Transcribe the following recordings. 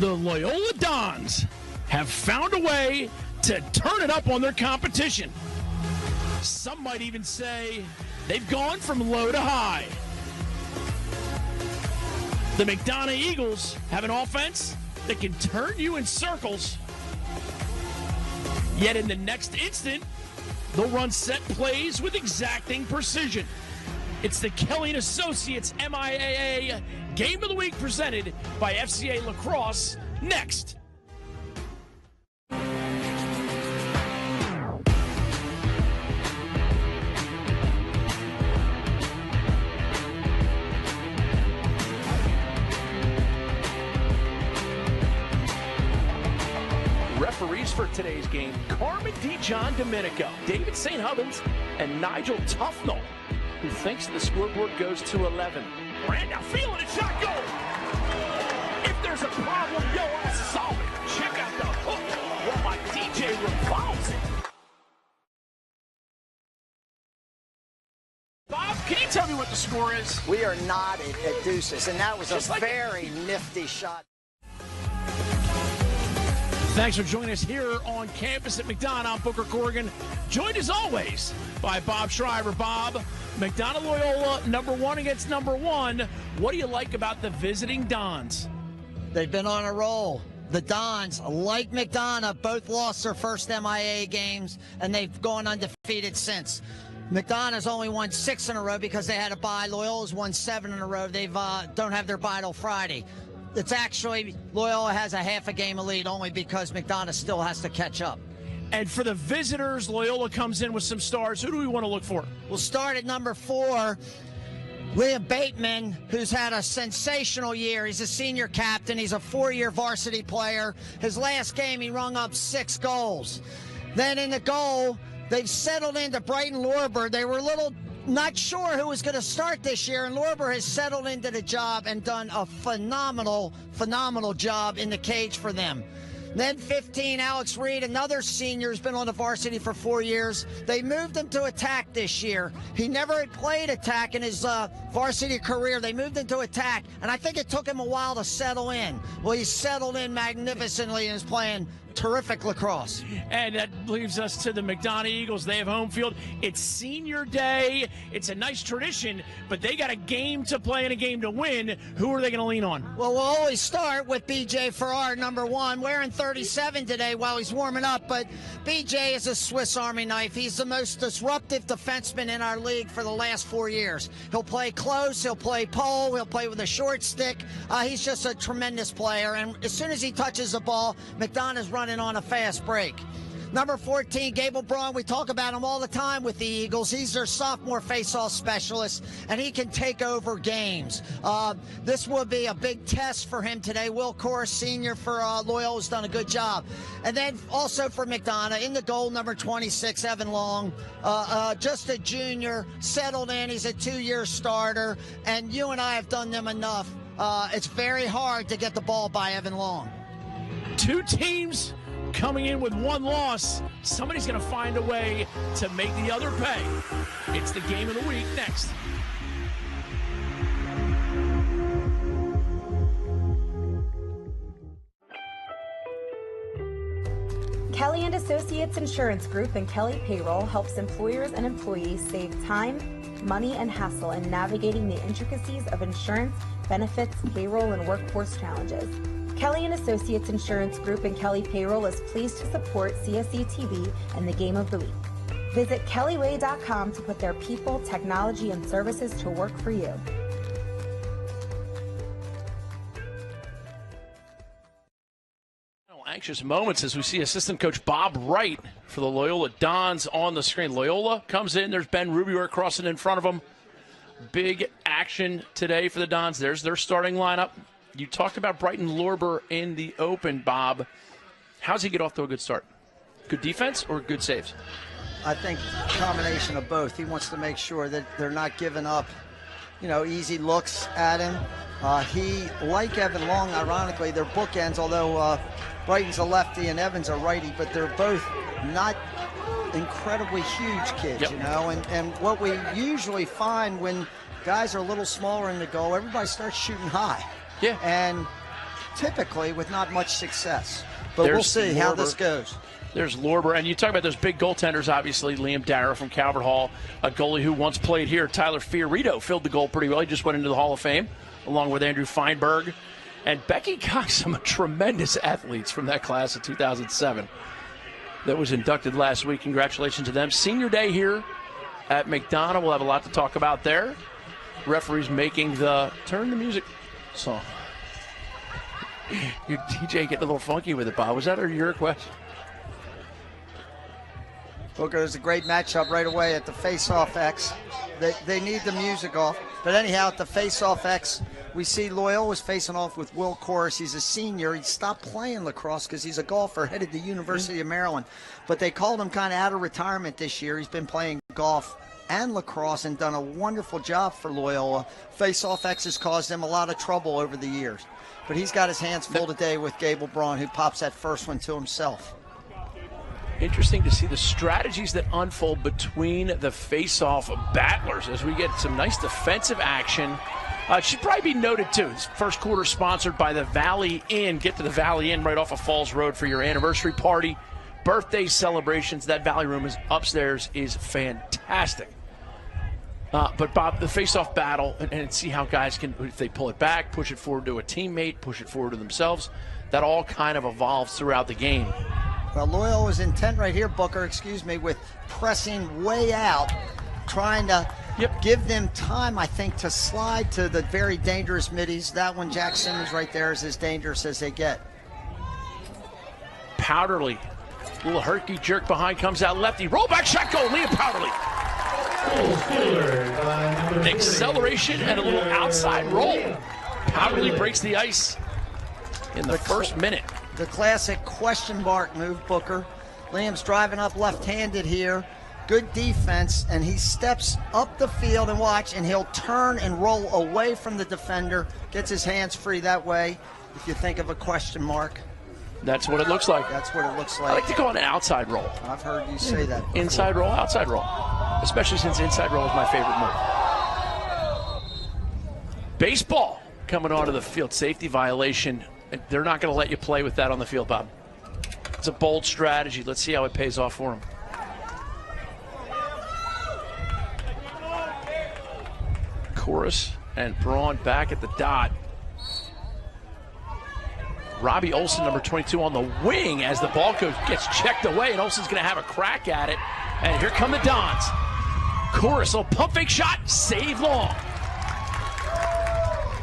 The Loyola Dons have found a way to turn it up on their competition. Some might even say they've gone from low to high. The McDonogh Eagles have an offense that can turn you in circles, yet in the next instant, they'll run set plays with exacting precision. It's the Kelly & Associates MIAA Game of the Week presented by FCA Lacrosse next. Referees for today's game, Carmen John Domenico, David St. Hubbins, and Nigel Tufnell, who thinks the scoreboard goes to 11. Brand now feeling it, shot goal! If there's a problem, yo, I'll solve it. Check out the hook while my DJ revolves it. Bob, can you tell me what the score is? We are knotted at deuces, and that was Just a like very nifty shot. Thanks for joining us here on campus at McDonogh. I'm Booker Corrigan, joined as always by Bob Shriver. Bob, McDonogh Loyola, #1 against #1. What do you like about the visiting Dons? They've been on a roll. The Dons, like McDonogh, both lost their first MIAA games, and they've gone undefeated since. McDonogh's only won 6 in a row because they had a bye. Loyola's won 7 in a row. They don't have their bye till Friday. It's actually, Loyola has a half a game of lead only because McDonogh still has to catch up. And for the visitors, Loyola comes in with some stars. Who do we want to look for? We'll start at #4, Liam Bateman, who's had a sensational year. He's a senior captain. He's a 4-year varsity player. His last game, he rung up 6 goals. Then in the goal, they've settled into Brighton Lorber. They were a little not sure who was going to start this year, and Lorber has settled into the job and done a phenomenal job in the cage for them. Then 15, Alex Reed, another senior who's been on the varsity for 4 years. They moved him to attack this year. He never had played attack in his varsity career. They moved him to attack, and I think it took him a while to settle in. Well, he's settled in magnificently and is playing terrific lacrosse. And that leaves us to the McDonogh Eagles. They have home field. It's senior day. It's a nice tradition, but they got a game to play and a game to win. Who are they going to lean on? Well, we'll always start with BJ Farrar, #1, wearing 37 today while he's warming up, but BJ is a Swiss Army knife. He's the most disruptive defenseman in our league for the last 4 years. He'll play close, he'll play pole, he'll play with a short stick. He's just a tremendous player, and as soon as he touches the ball, McDonogh's running on a fast break. #14, Gable Braun. We talk about him all the time with the Eagles. He's their sophomore face-off specialist, and he can take over games. This will be a big test for him today. Will Corr, senior for Loyola, has done a good job. And then also for McDonogh, in the goal, #26, Evan Long. Just a junior, settled in. He's a 2-year starter, and you and I have done them enough. It's very hard to get the ball by Evan Long. 2 teams coming in with 1 loss. Somebody's going to find a way to make the other pay. It's the game of the week next. Kelly & Associates Insurance Group and Kelly Payroll helps employers and employees save time, money, and hassle in navigating the intricacies of insurance, benefits, payroll, and workforce challenges. Kelly & Associates Insurance Group and Kelly Payroll is pleased to support CSE TV and the Game of the Week. Visit kellyway.com to put their people, technology, and services to work for you. Anxious moments as we see assistant coach Bob Wright for the Loyola Dons on the screen. Loyola comes in. There's Ben Rubier crossing in front of him. Big action today for the Dons. There's their starting lineup. You talked about Brighton Lorber in the open, Bob. How's he get off to a good start? Good defense or good saves? I think a combination of both. He wants to make sure that they're not giving up, easy looks at him. He, like Evan Long, ironically, they're bookends, although Brighton's a lefty and Evan's a righty, but they're both not incredibly huge kids, Yep. And what we usually find when guys are a little smaller in the goal, everybody starts shooting high. Yeah. And typically with not much success. But we'll see how this goes. There's Lorber, and you talk about those big goaltenders, obviously. Liam Darrow from Calvert Hall, a goalie who once played here. Tyler Fiorito filled the goal pretty well. He just went into the Hall of Fame, along with Andrew Feinberg. And Becky Cox, some tremendous athletes from that class of 2007 that was inducted last week. Congratulations to them. Senior day here at McDonogh. We'll have a lot to talk about there. Referees making the turn the music song. Your DJ getting a little funky with it, Bob. Was that your request? Booker, there's a great matchup right away at the face-off X. They need the music off. But anyhow, at the face-off X, we see Loyola was facing off with Will Corris. He's a senior. He stopped playing lacrosse because he's a golfer headed to the University of Maryland. But they called him kind of out of retirement this year. He's been playing golf and lacrosse and done a wonderful job for Loyola. Face-off X has caused him a lot of trouble over the years. But he's got his hands full today with Gable Braun, who pops that first one to himself. Interesting to see the strategies that unfold between the face-off battlers as we get some nice defensive action. It should probably be noted, too, this first quarter sponsored by the Valley Inn. Get to the Valley Inn right off of Falls Road for your anniversary party, birthday celebrations. That Valley Room is upstairs is fantastic. But, Bob, the face-off battle, and see how guys can, if they pull it back, push it forward to a teammate, push it forward to themselves, that all kind of evolves throughout the game. Well, Loyola was intent right here, Booker, with pressing way out, trying to give them time, I think, to slide to the very dangerous middies. That one, Jack Simmons right there, is as dangerous as they get. Powderly, little herky jerk behind, comes out lefty, roll back shot goal, Liam Powderly. An acceleration and a little outside roll. Powderly breaks the ice in the first minute. The classic question mark move, Booker. Liam's driving up left-handed here. Good defense, and he steps up the field and watch, and he'll turn and roll away from the defender, gets his hands free that way, if you think of a question mark. That's what it looks like. That's what it looks like. I like to call it an outside roll. I've heard you say that before. Inside roll, outside roll. Especially since inside roll is my favorite move. Baseball coming onto the field. Safety violation. They're not going to let you play with that on the field, Bob. It's a bold strategy. Let's see how it pays off for them. Corris and Braun back at the dot. Robbie Olsen, number 22, on the wing as the ball gets checked away, and Olsen's going to have a crack at it. And here come the Dons. Corris, little pump fake shot, save Long.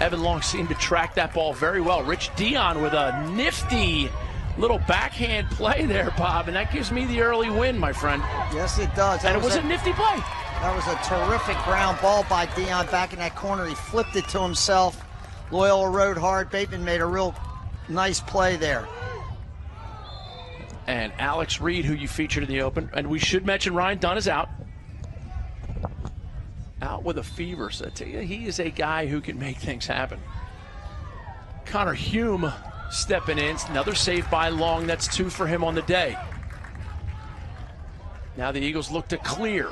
Evan Long seemed to track that ball very well. Rich Dion with a nifty little backhand play there, Bob, and that gives me the early win, my friend. Yes, it does. And it was a nifty play. That was a terrific ground ball by Dion back in that corner. He flipped it to himself. Loyola rode hard. Bateman made a real nice play there. And Alex Reed, who you featured in the open, and we should mention Ryan Dunn is out. Out with a fever, so I tell you, he is a guy who can make things happen. Connor Hume stepping in. Another save by Long. That's 2 for him on the day. Now the Eagles look to clear.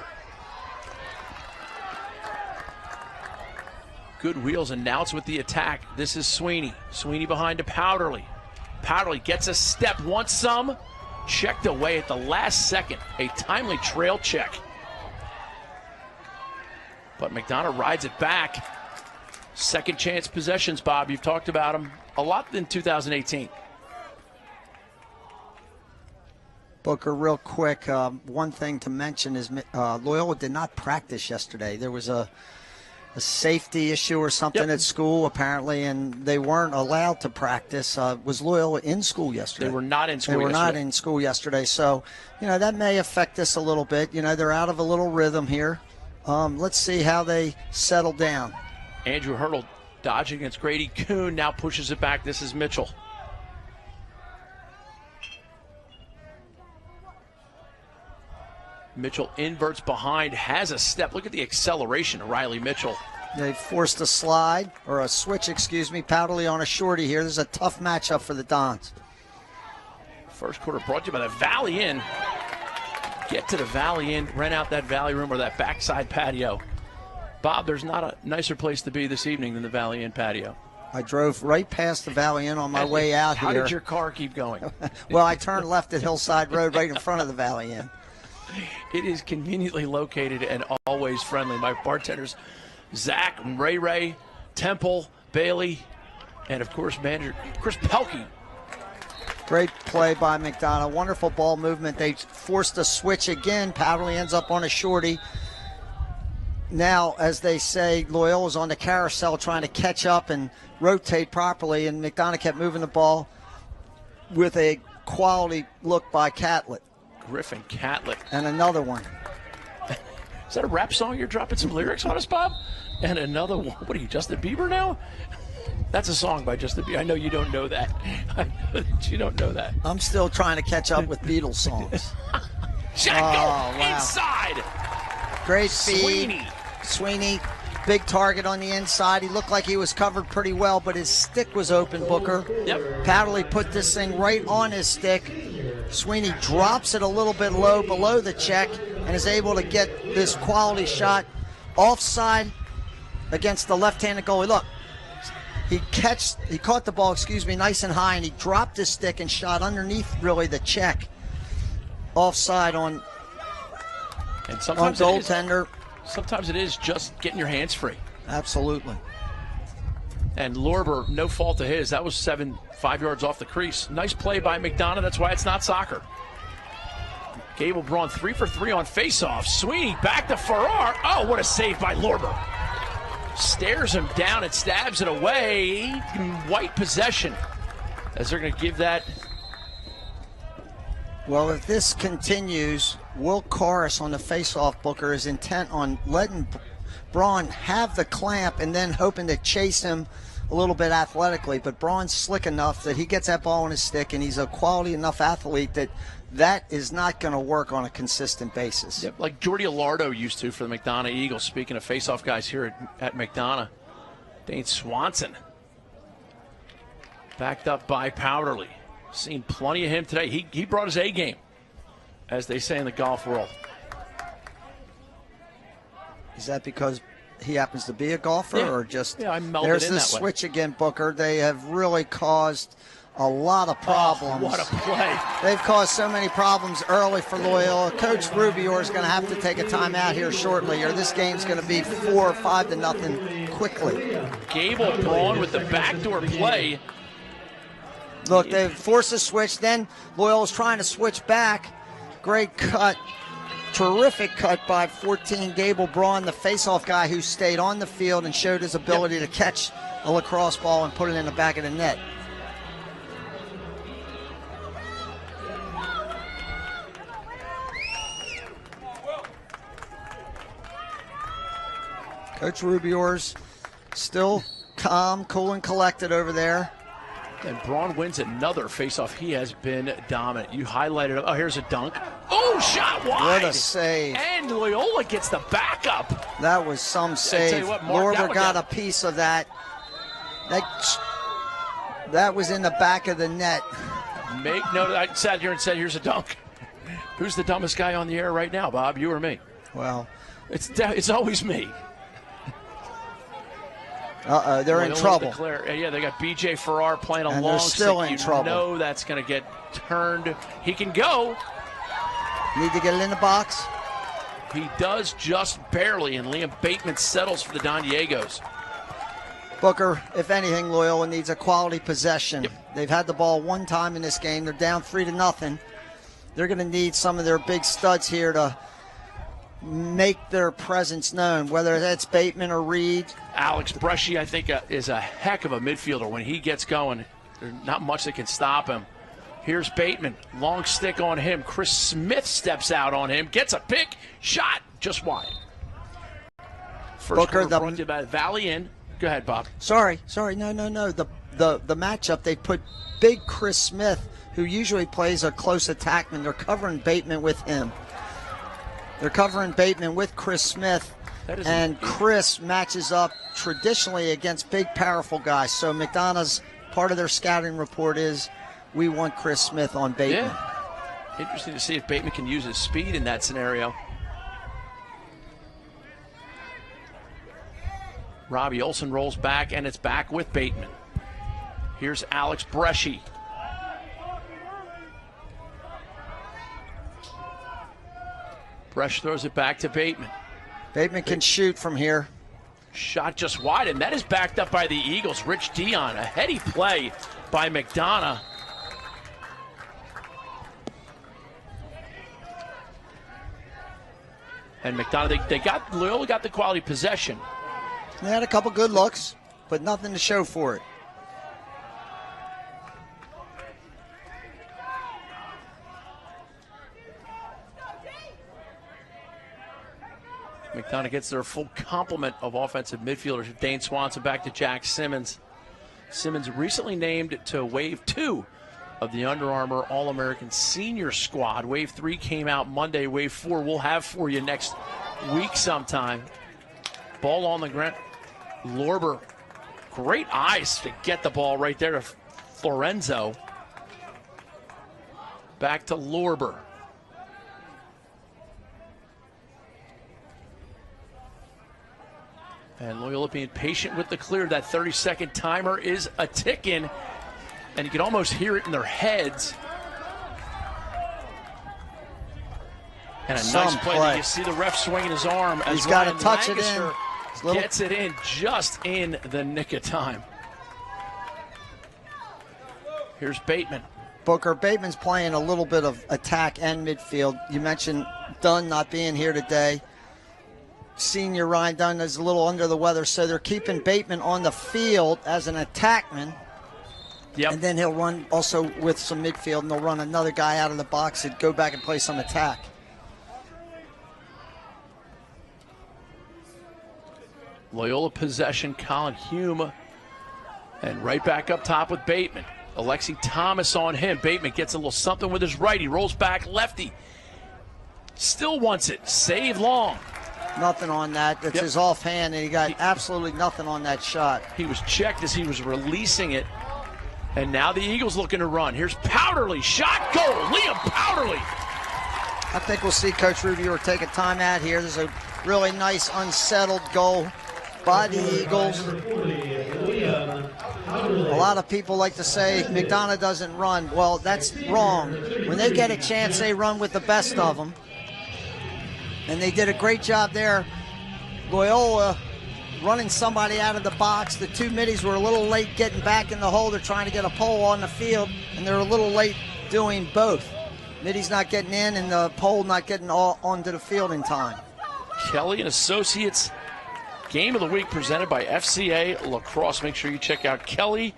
Good wheels, and now it's with the attack. This is Sweeney. Sweeney behind to Powderly. Powderly gets a step, wants some. Checked away at the last second. A timely trail check. But McDonogh rides it back. Second chance possessions, Bob. You've talked about them a lot in 2018. Booker, real quick, one thing to mention is Loyola did not practice yesterday. There was a safety issue or something at school, apparently, and they weren't allowed to practice. Was Loyola in school yesterday? They were not in school yesterday. They were not in school yesterday. So, that may affect this a little bit. They're out of a little rhythm here. Let's see how they settle down. Andrew Hurdle dodging against Grady Kuhn, now pushes it back. This is Mitchell. Mitchell inverts behind, has a step. Look at the acceleration of Riley Mitchell. They forced a slide, or a switch, Powderly on a shorty here. This is a tough matchup for the Dons. First quarter brought to you by the Valley Inn. Get to the Valley Inn, rent out that Valley Room or that backside patio Bob, there's not a nicer place to be this evening than the Valley Inn patio. I drove right past the Valley Inn on my way out How here. did your car keep going? Well, I turned left at Hillside Road right in front of the Valley Inn. It is conveniently located and always friendly. My bartenders, Zach, Ray, Temple, Bailey, and, of course, manager Chris Pelkey. Great play by McDonogh. Wonderful ball movement. They forced a switch again. Powderly ends up on a shorty. Now, as they say, Loyola's on the carousel trying to catch up and rotate properly, and McDonogh kept moving the ball with a quality look by Catlett. Griffin Catlett. And another one. Is that a rap song you're dropping some lyrics on us, Bob? And another one. What are you, Justin Bieber now? That's a song by Justin Bieber. I know you don't know that. I know that you don't know that. I'm still trying to catch up with Beatles songs. Shotgun inside. Great speed. Sweeney, big target on the inside. He looked like he was covered pretty well, but his stick was open, Booker. Yep. Powderly put this thing right on his stick. Sweeney drops it a little bit low below the check and is able to get this quality shot offside against the left-handed goalie. Look, he caught the ball, nice and high, and he dropped his stick and shot underneath really the check. Offside on goaltender. Sometimes it is just getting your hands free. Absolutely. And Lorber, no fault of his. That was 5 yards off the crease. Nice play by McDonogh. That's why it's not soccer. Gable Braun 3 for 3 on faceoff. Sweeney back to Farrar. Oh, what a save by Lorber. Stares him down and stabs it away. White possession. As they're going to give that. Well, if this continues, Will Corris on the faceoff, Booker, is intent on letting Braun have the clamp and then hoping to chase him a little bit athletically. But Braun's slick enough that he gets that ball on his stick, and he's a quality enough athlete that is not going to work on a consistent basis. Yep, like Jordy Alardo used to for the McDonogh Eagles. Speaking of faceoff guys here at McDonogh, Dane Swanson backed up by Powderly. Seen plenty of him today. He brought his A game, as they say in the golf world. Is that because he happens to be a golfer, or just I melded there's in the that way. switch again, Booker? They have really caused a lot of problems. Oh, what a play. They've caused so many problems early for Loyola. Coach Rubior is going to have to take a timeout here shortly, or this game's going to be 4 or 5 to nothing quickly. Gable Braun with the backdoor play. Look, they forced a switch. Then Loyola's trying to switch back. Great cut. Terrific cut by 14 Gable Braun, the faceoff guy who stayed on the field and showed his ability to catch a lacrosse ball and put it in the back of the net. Coach Rubior's still calm, cool, and collected over there. And Braun wins another faceoff. He has been dominant. You highlighted it. Oh, here's a dunk. Oh, shot wide. What a save. And Loyola gets the backup. That was some save. Lorber got a piece of that. That was in the back of the net. Make note. I sat here and said, here's a dunk. Who's the dumbest guy on the air right now, Bob? You or me? Well, it's always me. They're in trouble. Yeah, they got B.J. Farrar playing a and long they're still stick. in trouble. You know that's going to get turned. He can go. Need to get it in the box. He does just barely, and Liam Bateman settles for the Don Diegos. Booker, if anything, Loyola needs a quality possession. Yep. They've had the ball one time in this game. They're down 3-0. They're going to need some of their big studs here to make their presence known, whether that's Bateman or Reed. Alex Bresci, I think, is a heck of a midfielder. When he gets going, there's not much that can stop him. Here's Bateman. Long stick on him. Chris Smith steps out on him. Gets a pick. Shot just wide. First Booker, brought to you by Valley Inn. Go ahead, Bob. Sorry. No. The matchup, they put big Chris Smith, who usually plays a close attackman. They're covering Bateman with him. They're covering Bateman with Chris Smith, and Chris matches up traditionally against big, powerful guys. So McDonogh's part of their scouting report is we want Chris Smith on Bateman. Yeah. Interesting to see if Bateman can use his speed in that scenario. Robbie Olsen rolls back, and it's back with Bateman. Here's Alex Bresci. Bresch throws it back to Bateman. Bateman can shoot from here. Shot just wide, and that is backed up by the Eagles. Rich Dion, a heady play by McDonogh. And McDonogh, Loyola got the quality possession. They had a couple good looks, but nothing to show for it. McDonogh gets their full complement of offensive midfielders. Dane Swanson back to Jack Simmons. Simmons recently named to Wave 2 of the Under Armour All-American Senior Squad. Wave 3 came out Monday. Wave 4 we'll have for you next week sometime. Ball on the ground. Lorber, great eyes to get the ball right there to Florenzo. Back to Lorber. And Loyola being patient with the clear. That 30-second timer is a ticking, and you can almost hear it in their heads. And a nice play. You see the ref swinging his arm as he's got to touch Lancaster it in. Gets it in just in the nick of time. Here's Bateman. Booker, Bateman's playing a little bit of attack and midfield. You mentioned Dunn not being here today. Senior Ryan Dunn is a little under the weather, so they're keeping Bateman on the field as an attackman. Yep. And then he'll run also with some midfield, and they'll run another guy out of the box and go back and play some attack. Loyola possession, Colin Hume. And right back up top with Bateman. Alexi Thomas on him. Bateman gets a little something with his right. He rolls back lefty. Still wants it. Save long. Nothing on that. That's his offhand, and he got absolutely nothing on that shot. He was checked as he was releasing it. And now the Eagles looking to run. Here's Powderly. Shot, goal. Liam Powderly. I think we'll see Coach Rubio take a timeout here. There's a really nice unsettled goal by the Eagles. A lot of people like to say McDonogh doesn't run. Well, that's wrong. When they get a chance, they run with the best of them. And they did a great job there. Loyola running somebody out of the box. The two middies were a little late getting back in the hole. They're trying to get a pole on the field, and they're a little late doing both. Middies not getting in, and the pole not getting all onto the field in time. Kelly and Associates Game of the Week presented by FCA Lacrosse. Make sure you check out kellyway.com.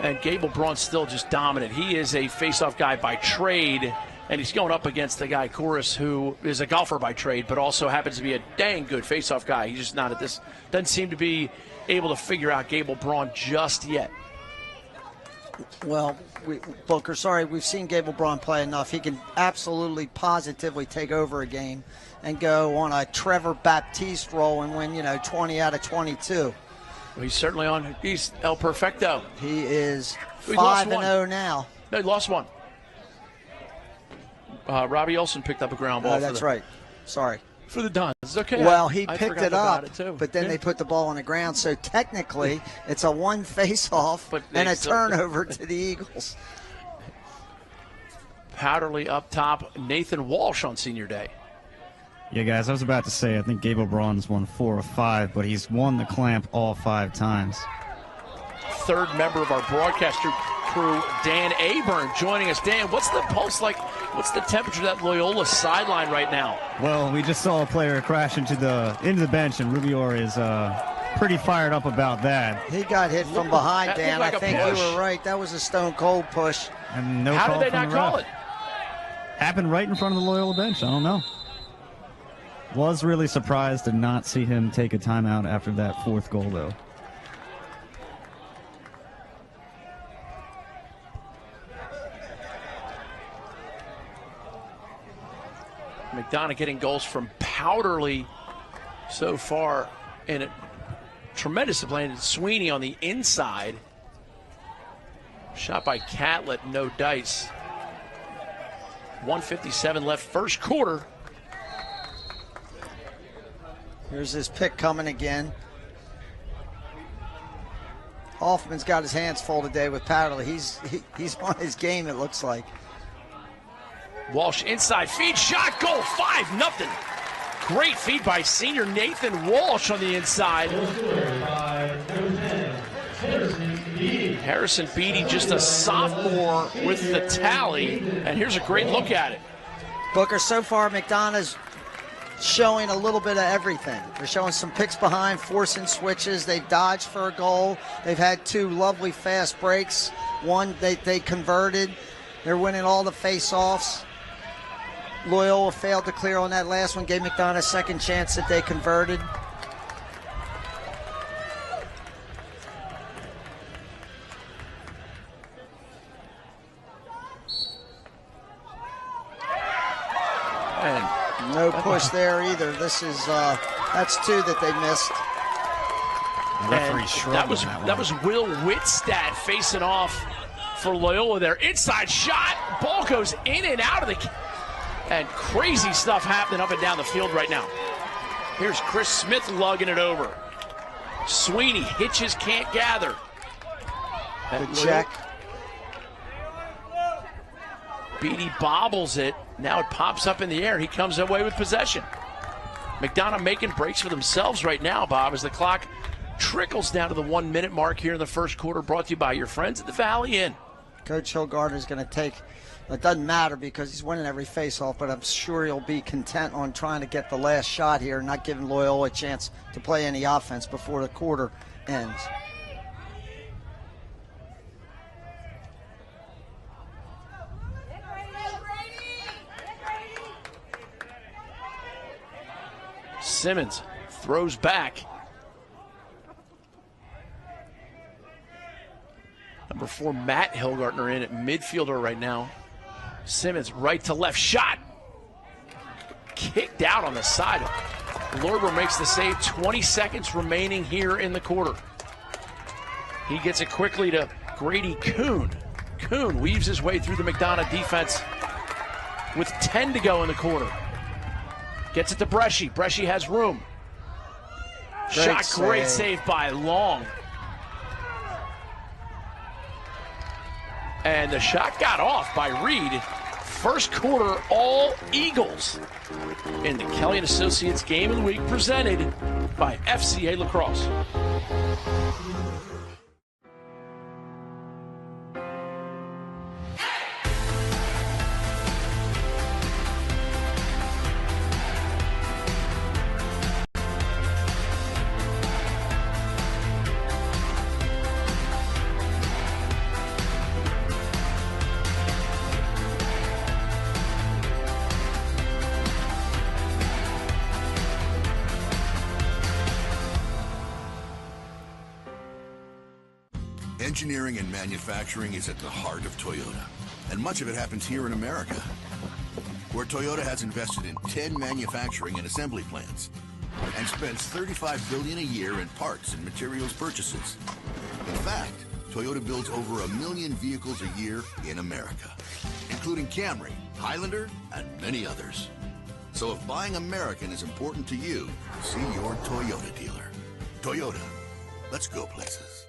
And Gable Braun's still just dominant. He is a face-off guy by trade. And he's going up against the guy, Chorus, who is a golfer by trade, but also happens to be a dang good face-off guy. He's just not at this, doesn't seem to be able to figure out Gable Braun just yet. Well, Booker, sorry, we've seen Gable Braun play enough. He can absolutely, positively take over a game and go on a Trevor Baptiste role and win, 20 out of 22. Well, he's certainly on. He's El Perfecto. He is 5-0 now. No, he lost one. Robbie Olsen picked up a ground ball. Oh, that's right. Sorry. For the Dons. It's okay. Well, he picked it up, too. but then they put the ball on the ground. So technically, it's a one face-off and a turnover to the Eagles. Powderly up top. Nathan Walsh on senior day. Yeah, guys, I was about to say, I think Gable Braun's won 4 of 5, but he's won the clamp all 5 times. Third member of our broadcaster crew, Dan Aburn, joining us. Dan, what's the pulse like? What's the temperature of that Loyola sideline right now? Well, we just saw a player crash into the bench, and Rubior is pretty fired up about that. He got hit from behind, Dan. Like I think you were right. That was a stone-cold push. And no How call did they from not the call ref. it? Happened right in front of the Loyola bench. I don't know. Was really surprised to not see him take a timeout after that 4th goal, though. McDonogh getting goals from Powderly so far, and a tremendous display. Sweeney on the inside. Shot by Catlett, no dice. 1:57 left, first quarter. Here's his pick coming again. Hoffman's got his hands full today with Paddle. He's on his game, it looks like. Walsh inside feed, shot, goal, 5-0. Great feed by senior Nathan Walsh on the inside. Harrison Beatty, just a sophomore with the tally, and here's a great look at it. Booker, so far McDonogh's showing a little bit of everything. They're showing some picks behind, forcing switches. They've dodged for a goal. They've had 2 lovely fast breaks. One they converted. They're winning all the face-offs. Loyola failed to clear on that last one, gave McDonogh a second chance that they converted. And no push there either. This is that's 2 that they missed. That was Will Whitstad facing off for Loyola there. Inside shot, ball goes in and out of the, and crazy stuff happening up and down the field right now. Here's Chris Smith lugging it over. Sweeney hitches, can't gather. Good check. Beatty bobbles it. Now it pops up in the air. He comes away with possession. McDonogh making breaks for themselves right now, Bob, as the clock trickles down to the 1-minute mark here in the first quarter, brought to you by your friends at the Valley Inn. Coach Hilgardner's going to take, it doesn't matter because he's winning every faceoff, but I'm sure he'll be content on trying to get the last shot here, not giving Loyola a chance to play any offense before the quarter ends. Simmons throws back. Number 4, Matt Hilgardner in at midfielder right now. Simmons right to left, shot. Kicked out on the side. Lorber makes the save, 20 seconds remaining here in the quarter. He gets it quickly to Grady Kuhn. Kuhn weaves his way through the McDonogh defense with 10 to go in the quarter. Gets it to Bresci. Bresci has room. Great save by Long. And the shot got off by Reed. First quarter, all Eagles in the Kelly & Associates Game of the Week, presented by FCA Lacrosse. Engineering and manufacturing is at the heart of Toyota, and much of it happens here in America, where Toyota has invested in 10 manufacturing and assembly plants and spends $35 billion a year in parts and materials purchases. In fact, Toyota builds over 1 million vehicles a year in America, including Camry, Highlander, and many others. So if buying American is important to you, see your Toyota dealer. Toyota, let's go places.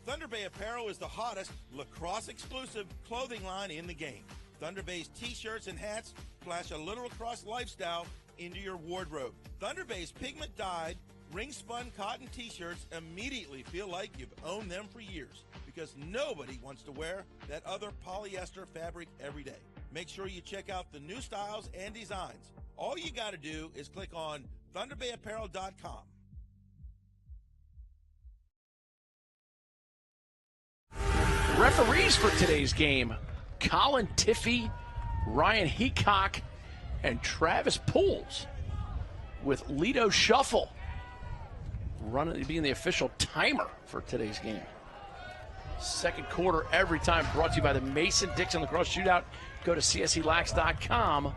Thunder Bay Apparel is the hottest lacrosse-exclusive clothing line in the game. Thunder Bay's t-shirts and hats flash a little lacrosse lifestyle into your wardrobe. Thunder Bay's pigment-dyed, ring-spun cotton t-shirts immediately feel like you've owned them for years because nobody wants to wear that other polyester fabric every day. Make sure you check out the new styles and designs. All you got to do is click on ThunderBayApparel.com. Referees for today's game: Colin Tiffey, Ryan Heacock, and Travis Pools, with Lito Shuffle being the official timer for today's game. Second quarter every time, brought to you by the Mason-Dixon Lacrosse Shootout. Go to cselax.com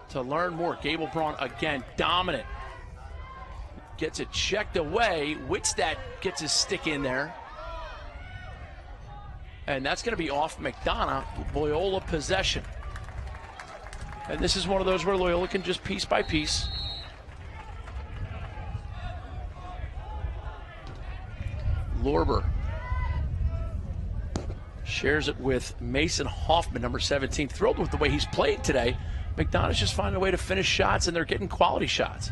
to learn more. Gable Braun again dominant. Gets it checked away. Whitstad gets his stick in there. And that's going to be off McDonogh. Loyola possession. And this is one of those where Loyola can just piece by piece. Lorber shares it with Mason Hoffman, number 17. Thrilled with the way he's played today. McDonogh's just finding a way to finish shots, and they're getting quality shots.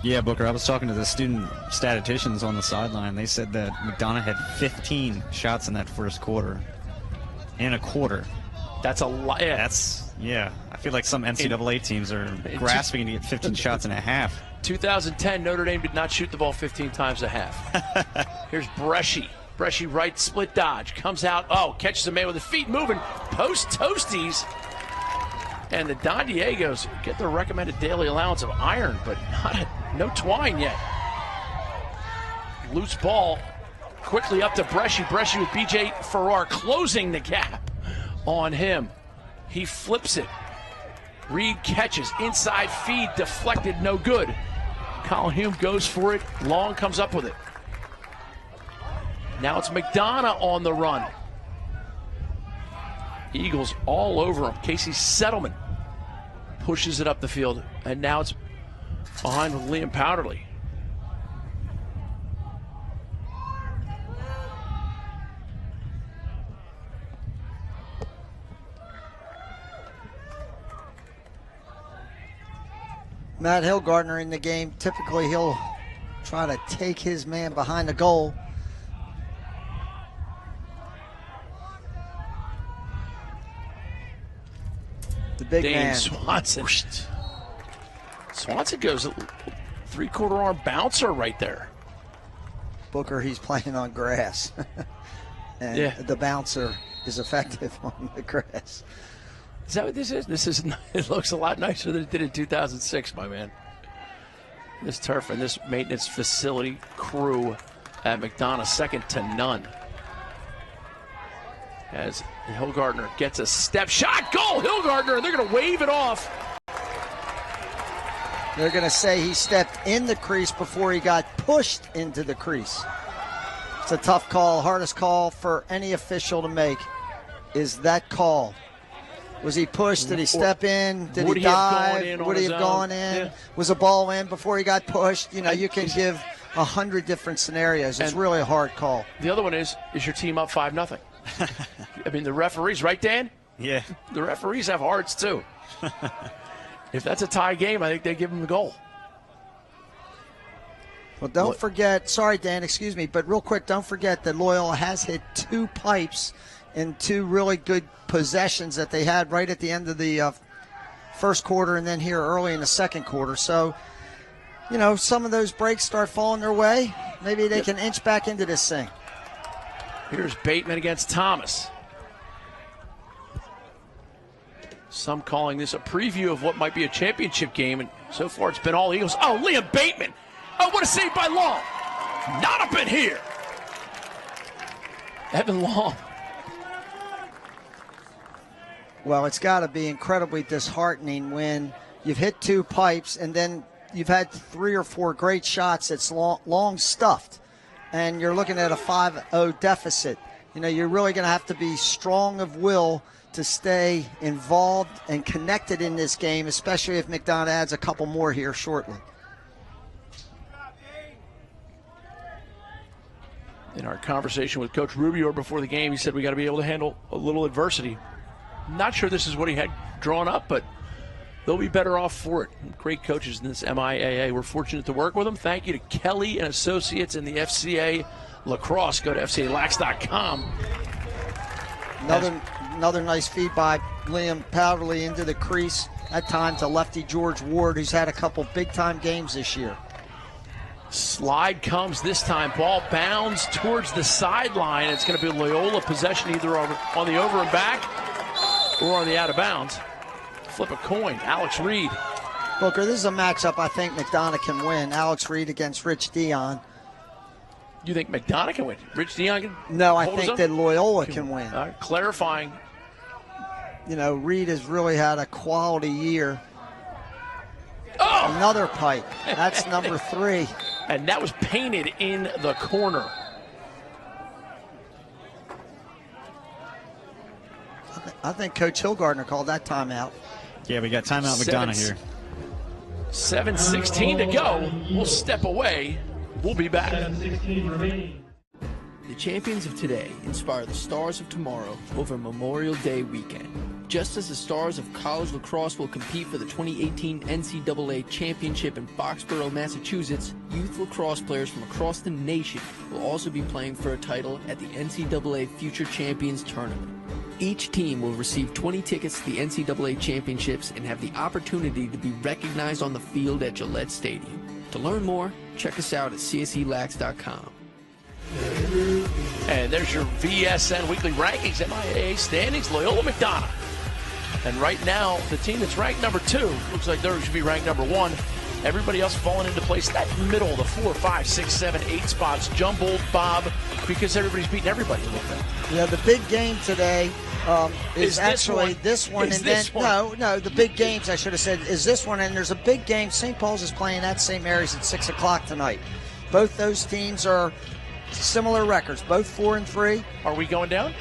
Yeah, Booker, I was talking to the student statisticians on the sideline. They said that McDonogh had 15 shots in that first quarter. In a quarter. That's a lot. Yeah. Yeah. I feel like some NCAA teams are grasping to get 15 shots in a half. 2010, Notre Dame did not shoot the ball 15 times a half. Here's Bresci. Bresci right split dodge. Comes out. Oh, catches a man with his feet moving. Post toasties. And the Don Diegos get their recommended daily allowance of iron, but no twine yet. Loose ball. Quickly up to Bresci. Bresci with B.J. Farrar closing the gap on him. He flips it. Reed catches. Inside feed. Deflected. No good. Colin Hume goes for it. Long comes up with it. Now it's McDonogh on the run. Eagles all over him. Casey Settleman pushes it up the field. And now it's behind with Liam Powderly. Matt Hillgardner in the game. Typically, he'll try to take his man behind the goal. The big Dane man. Swanson. Swanson goes a three-quarter arm bouncer right there. Booker, he's playing on grass. And the bouncer is effective on the grass. Is that what this is? It looks a lot nicer than it did in 2006, my man. This turf and this maintenance facility crew at McDonogh, second to none. As Hillgardner gets a step shot, goal, Hillgardner, they're going to wave it off. They're going to say he stepped in the crease before he got pushed into the crease. It's a tough call, hardest call for any official to make is that call. Was he pushed? Did he step in? Did he dive? Would he have gone in? Yeah. Was a ball in before he got pushed? You know, you can give 100 different scenarios. It's really a hard call. The other one is your team up 5-0? I mean, the referees, right, Dan? Yeah. The referees have hearts, too. If that's a tie game, I think they give them the goal. Well, don't forget, sorry, Dan, excuse me, but real quick, don't forget that Loyola has hit 2 pipes in 2 really good possessions that they had right at the end of the first quarter and then here early in the second quarter. So, you know, some of those breaks start falling their way. Maybe they can inch back into this thing. Here's Bateman against Thomas. Some calling this a preview of what might be a championship game, and so far it's been all Eagles. Oh, Liam Bateman. Oh, what a save by Long. Not up in here. Evan Long. Well, it's got to be incredibly disheartening when you've hit 2 pipes and then you've had 3 or 4 great shots that's long stuffed, and you're looking at a 5-0 deficit. You know, you're really going to have to be strong of will to stay involved and connected in this game, especially if McDonogh adds a couple more here shortly. In our conversation with Coach Rubio before the game, he said we got to be able to handle a little adversity. Not sure this is what he had drawn up, but they'll be better off for it. Great coaches in this MIAA. We're fortunate to work with them. Thank you to Kelly and Associates in the FCA Lacrosse. Go to FCALax.com. Another nice feed by Liam Powderly into the crease. That time to lefty George Ward, who's had a couple big-time games this year. Slide comes this time. Ball bounds towards the sideline. It's going to be Loyola possession either on the over and back or on the out of bounds. Flip a coin. Alex Reed. Booker, this is a matchup I think McDonogh can win. Alex Reed against Rich Dion. You think McDonogh can win? Rich Dion can No, I think that Loyola can win. Clarifying. You know, Reed has really had a quality year. Oh! Another pipe. That's number 3. And that was painted in the corner. I think Coach Hillgardner called that timeout. Yeah, we got timeout McDonogh here. 7:16 to go. We'll step away. We'll be back. The champions of today inspire the stars of tomorrow over Memorial Day weekend. Just as the stars of college lacrosse will compete for the 2018 NCAA Championship in Foxborough, Massachusetts, youth lacrosse players from across the nation will also be playing for a title at the NCAA Future Champions Tournament. Each team will receive 20 tickets to the NCAA Championships and have the opportunity to be recognized on the field at Gillette Stadium. To learn more, check us out at cselax.com. And there's your VSN weekly rankings, MIAA standings, Loyola McDonogh. And right now, the team that's ranked number 2 looks like they should be ranked number 1. Everybody else falling into place. That middle, the 4, 5, 6, 7, 8 spots jumbled, Bob, because everybody's beating everybody a little bit. Yeah, the big game today is actually this one. No, the big games, I should have said, is this one. And there's a big game. St. Paul's is playing at St. Mary's at 6 o'clock tonight. Both those teams are similar records, both 4 and 3. Are we going down?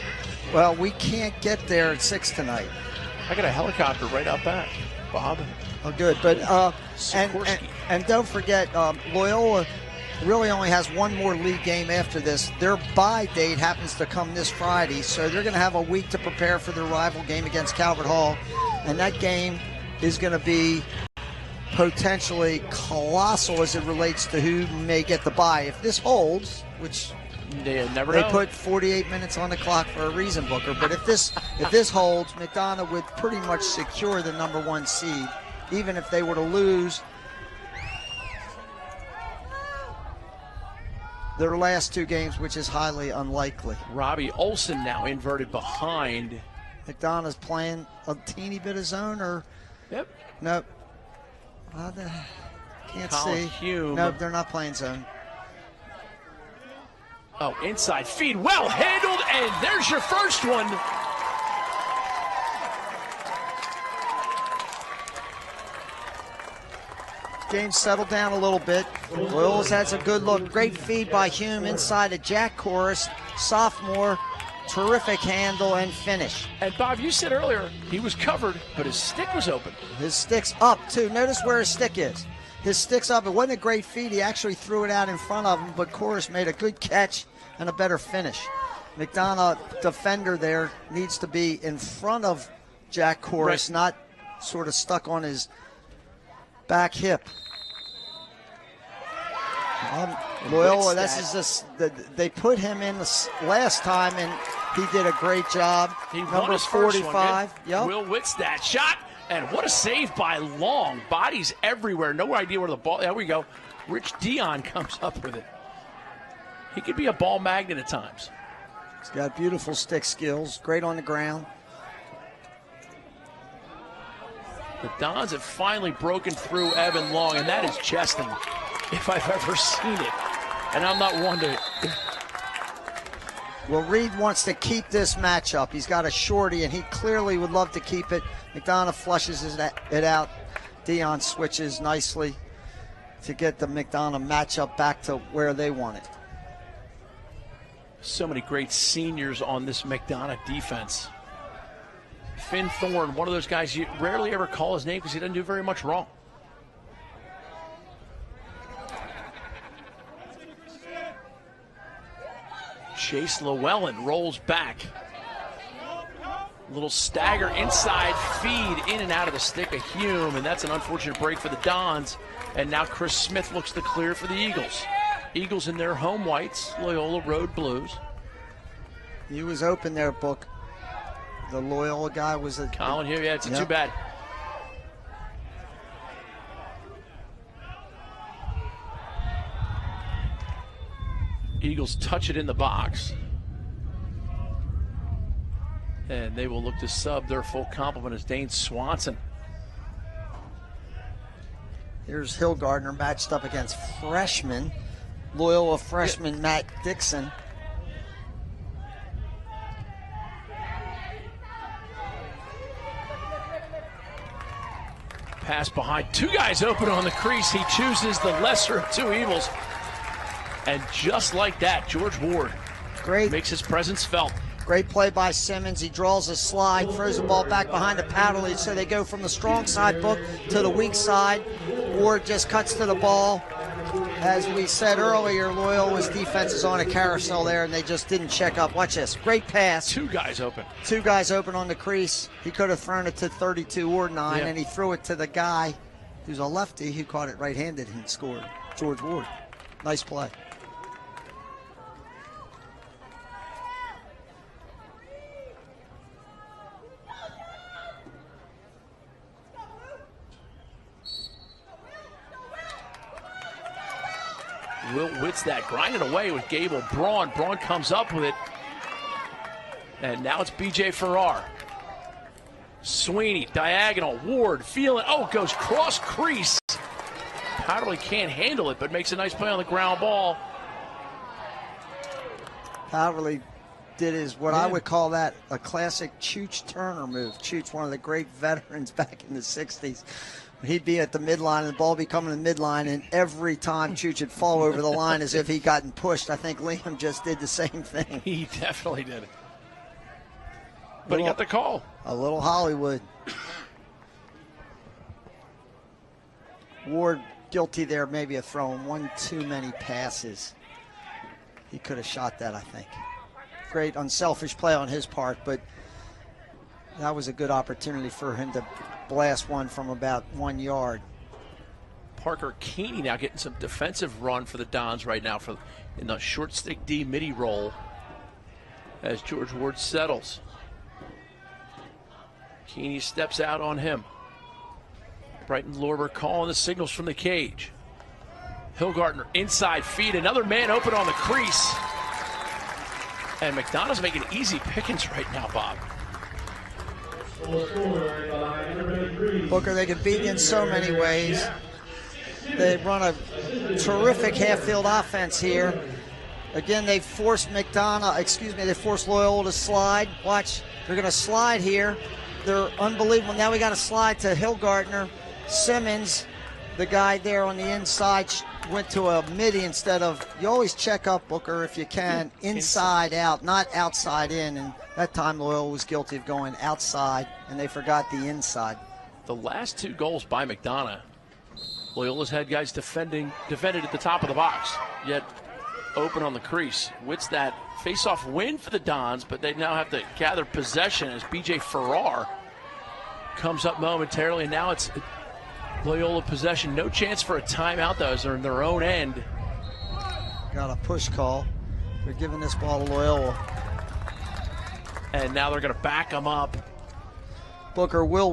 Well, we can't get there at 6 tonight. I got a helicopter right out back, Bob. Oh, good. But and don't forget, Loyola really only has one more league game after this. Their bye date happens to come this Friday, so they're going to have a week to prepare for their rival game against Calvert Hall, and that game is going to be potentially colossal as it relates to who may get the bye. If this holds, which they put 48 minutes on the clock for a reason, Booker, but if this holds, McDonogh would pretty much secure the number 1 seed, even if they were to lose their last 2 games, which is highly unlikely. Robbie Olson now inverted behind. McDonough's playing a teeny bit of zone, or yep, nope. Can't see. Hume. Nope, they're not playing zone. Oh, inside feed, well handled, and there's your first one. Game settled down a little bit. Loyola's had some good look. Great feed by Hume inside to Jack Corris, sophomore. Terrific handle and finish. And Bob, you said earlier he was covered, but his stick was open. His stick's up, too. Notice where his stick is. His stick's up. It wasn't a great feed. He actually threw it out in front of him, but Corris made a good catch and a better finish. McDonogh, defender there, needs to be in front of Jack Corris, right, not sort of stuck on his back hip. Loyola, they put him in the last time, and he did a great job. He number 45. Yep. Will Wittstad shot, and what a save by Long. Bodies everywhere. No idea where the ball. There we go. Rich Dion comes up with it. He could be a ball magnet at times. He's got beautiful stick skills. Great on the ground. The Dons have finally broken through Evan Long, and that is chesting if I've ever seen it. And I'm not one to... Well, Reed wants to keep this matchup. He's got a shorty, and he clearly would love to keep it. McDonogh flushes it out. Dion switches nicely to get the McDonogh matchup back to where they want it. So many great seniors on this McDonogh defense. Finn Thorne, one of those guys you rarely ever call his name because he doesn't do very much wrong. Chase Llewellyn rolls back. Little stagger inside feed in and out of the stick of Hume, and that's an unfortunate break for the Dons. And now Chris Smith looks to clear for the Eagles. Eagles in their home whites, Loyola Road Blues. He was open there, Book. The Loyola guy was a... Colin here, yeah, it's too bad. Eagles touch it in the box. And they will look to sub their full complement as Dane Swanson. Here's Hillgardner matched up against freshman, Loyola freshman Matt Dixon. Pass behind, 2 guys open on the crease. He chooses the lesser of 2 evils. And just like that, George Ward makes his presence felt. Great play by Simmons. He draws a slide, throws the ball back behind the Powderly, so they go from the strong side book to the weak side. Ward just cuts to the ball. As we said earlier, Loyola's defense is on a carousel there, and they just didn't check up. Watch this. Great pass. Two guys open. Two guys open on the crease. He could have thrown it to 32 or 9, and he threw it to the guy who's a lefty who caught it right-handed and scored. George Ward. Nice play. Will Wits that grinding away with Gable Braun. Braun comes up with it. And now it's B.J. Farrar. Sweeney, diagonal, Ward, feeling, goes cross crease. Powderly can't handle it, but makes a nice play on the ground ball. Powderly did what I would call that a classic Chooch Turner move. Chooch, one of the great veterans back in the 60s. He'd be at the midline, and the ball be coming to the midline, and every time Chooch would fall over the line as if he'd gotten pushed. I think Liam just did the same thing. He definitely did it. But he got the call. A little Hollywood. Ward guilty there maybe of throwing one too many passes. He could have shot that, I think. Great unselfish play on his part, but that was a good opportunity for him to blast one from about 1 yard. Parker Keeney now getting some defensive run for the Dons right now in the short stick D midi roll as George Ward settles. Keeney steps out on him. Brighton Lorber calling the signals from the cage. Hillgartner inside feed, another man open on the crease. And McDonogh's making easy pickings right now, Bob. Booker, they can beat you in so many ways. They run a terrific half-field offense here. Again, they forced they forced Loyola to slide. Watch, they're going to slide here. They're unbelievable. Now we got to slide to Hillgartner. Simmons, the guy there on the inside, went to a midi instead of, you always check up, Booker, if you can, inside out, not outside in. And that time Loyola was guilty of going outside, and they forgot the inside. The last two goals by McDonogh, Loyola's had guys defended at the top of the box, yet open on the crease. Wits that face-off win for the Dons, but they now have to gather possession as B.J. Farrar comes up momentarily, and now it's Loyola possession. No chance for a timeout, though, as they're in their own end. Got a push call. They're giving this ball to Loyola. And now they're going to back them up. Booker, Will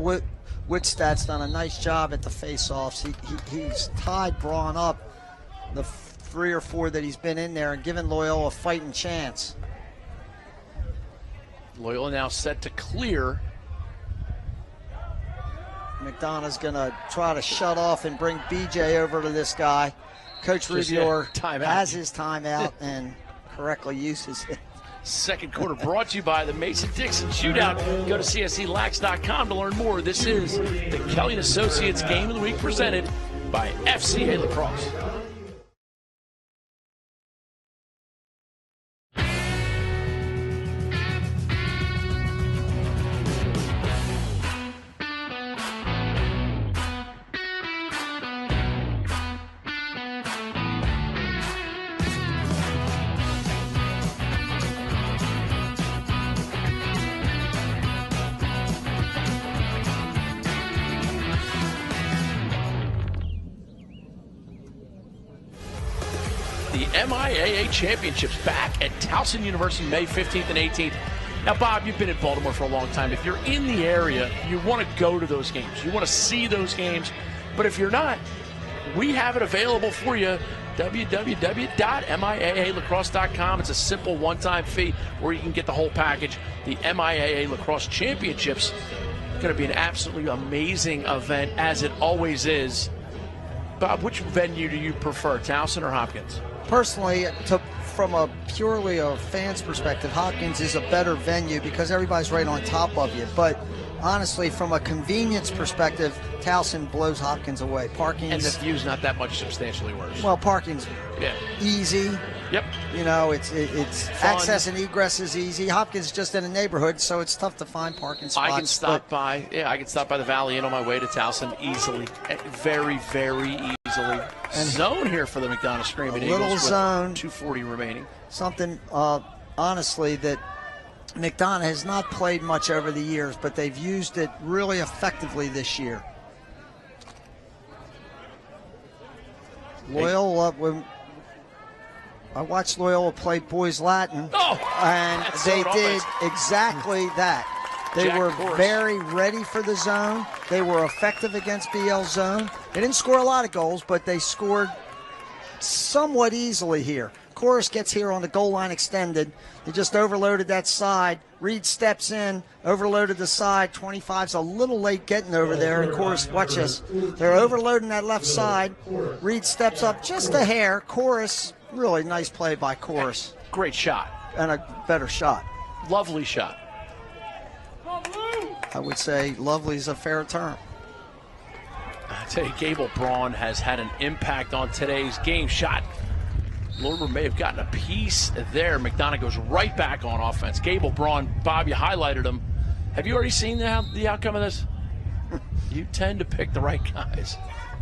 Wittstadt's done a nice job at the face-offs. He's tied Braun up the 3 or 4 that he's been in there and given Loyola a fighting chance. Loyola now set to clear. McDonough's going to try to shut off and bring BJ over to this guy. Coach Rubio has his timeout and correctly uses it. Second quarter brought to you by the Mason-Dixon Shootout. Go to CSCLax.com to learn more. This is the Kelly & Associates Game of the Week presented by FCA Lacrosse. The MIAA Championships back at Towson University May 15th and 18th. Now, Bob, you've been in Baltimore for a long time. If you're in the area, you want to go to those games. You want to see those games. But if you're not, we have it available for you. www.miaalacrosse.com. It's a simple one-time fee where you can get the whole package. The MIAA Lacrosse Championships going to be an absolutely amazing event, as it always is. Bob, which venue do you prefer, Towson or Hopkins? Personally, from a purely a fan's perspective, Hopkins is a better venue because everybody's right on top of you. But honestly, from a convenience perspective, Towson blows Hopkins away. Parking and the view's not that much substantially worse. Well, parking's easy. Yep. You know, it's access and egress is easy. Hopkins is just in a neighborhood, so it's tough to find parking spots. I can stop by the Valley Inn on my way to Towson easily, very, very easily. And zone here for the McDonogh Screaming Eagles. Little zone. 2:40 remaining. Something, honestly, that McDonogh has not played much over the years, but they've used it really effectively this year. Loyola, when I watched Loyola play boys Latin, and they did exactly that. They were very ready for the zone. They were effective against BL zone. They didn't score a lot of goals, but they scored somewhat easily here. Chorus gets here on the goal line extended. They just overloaded that side. Reed steps in, overloaded the side. 25's a little late getting over there. And Chorus, watch this. They're overloading that left side. Reed steps up just a hair. Chorus, really nice play by Chorus. Great shot. And a better shot. Lovely shot. I would say lovely is a fair term. I tell you, Gable Braun has had an impact on today's game. Shot. Lorber may have gotten a piece there. McDonogh goes right back on offense. Gable Braun, Bob, you highlighted him. Have you already seen the outcome of this? You tend to pick the right guys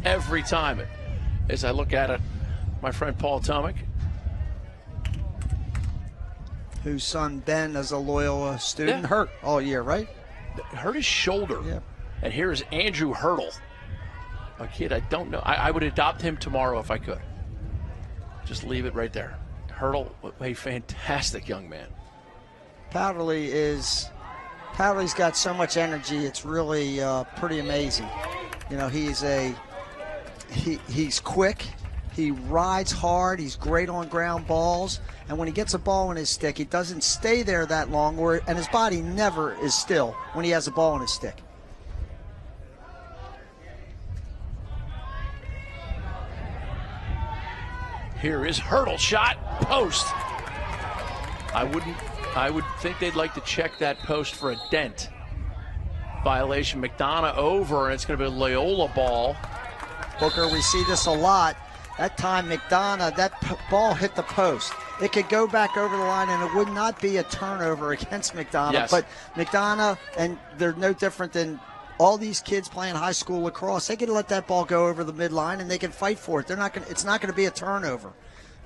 every time. As I look at it, my friend Paul Tomic, whose son Ben is a Loyola student, hurt all year, right? Hurt his shoulder. Yeah. And here's Andrew Hurdle, a kid I don't know. I would adopt him tomorrow if I could. Just leave it right there. Hurdle, a fantastic young man. Powderly's got so much energy. It's really pretty amazing. You know, he's quick. He rides hard. He's great on ground balls. And when he gets a ball in his stick, he doesn't stay there that long, and his body never is still when he has a ball in his stick. Here is Hurdle shot, post. I would think they'd like to check that post for a dent. Violation. McDonogh over, and it's going to be a Loyola ball. Booker, we see this a lot. That time McDonogh, that ball hit the post. It could go back over the line, and it would not be a turnover against McDonogh. Yes. But McDonogh, and they're no different than all these kids playing high school lacrosse. They can let that ball go over the midline, and they can fight for it. It's not going to be a turnover.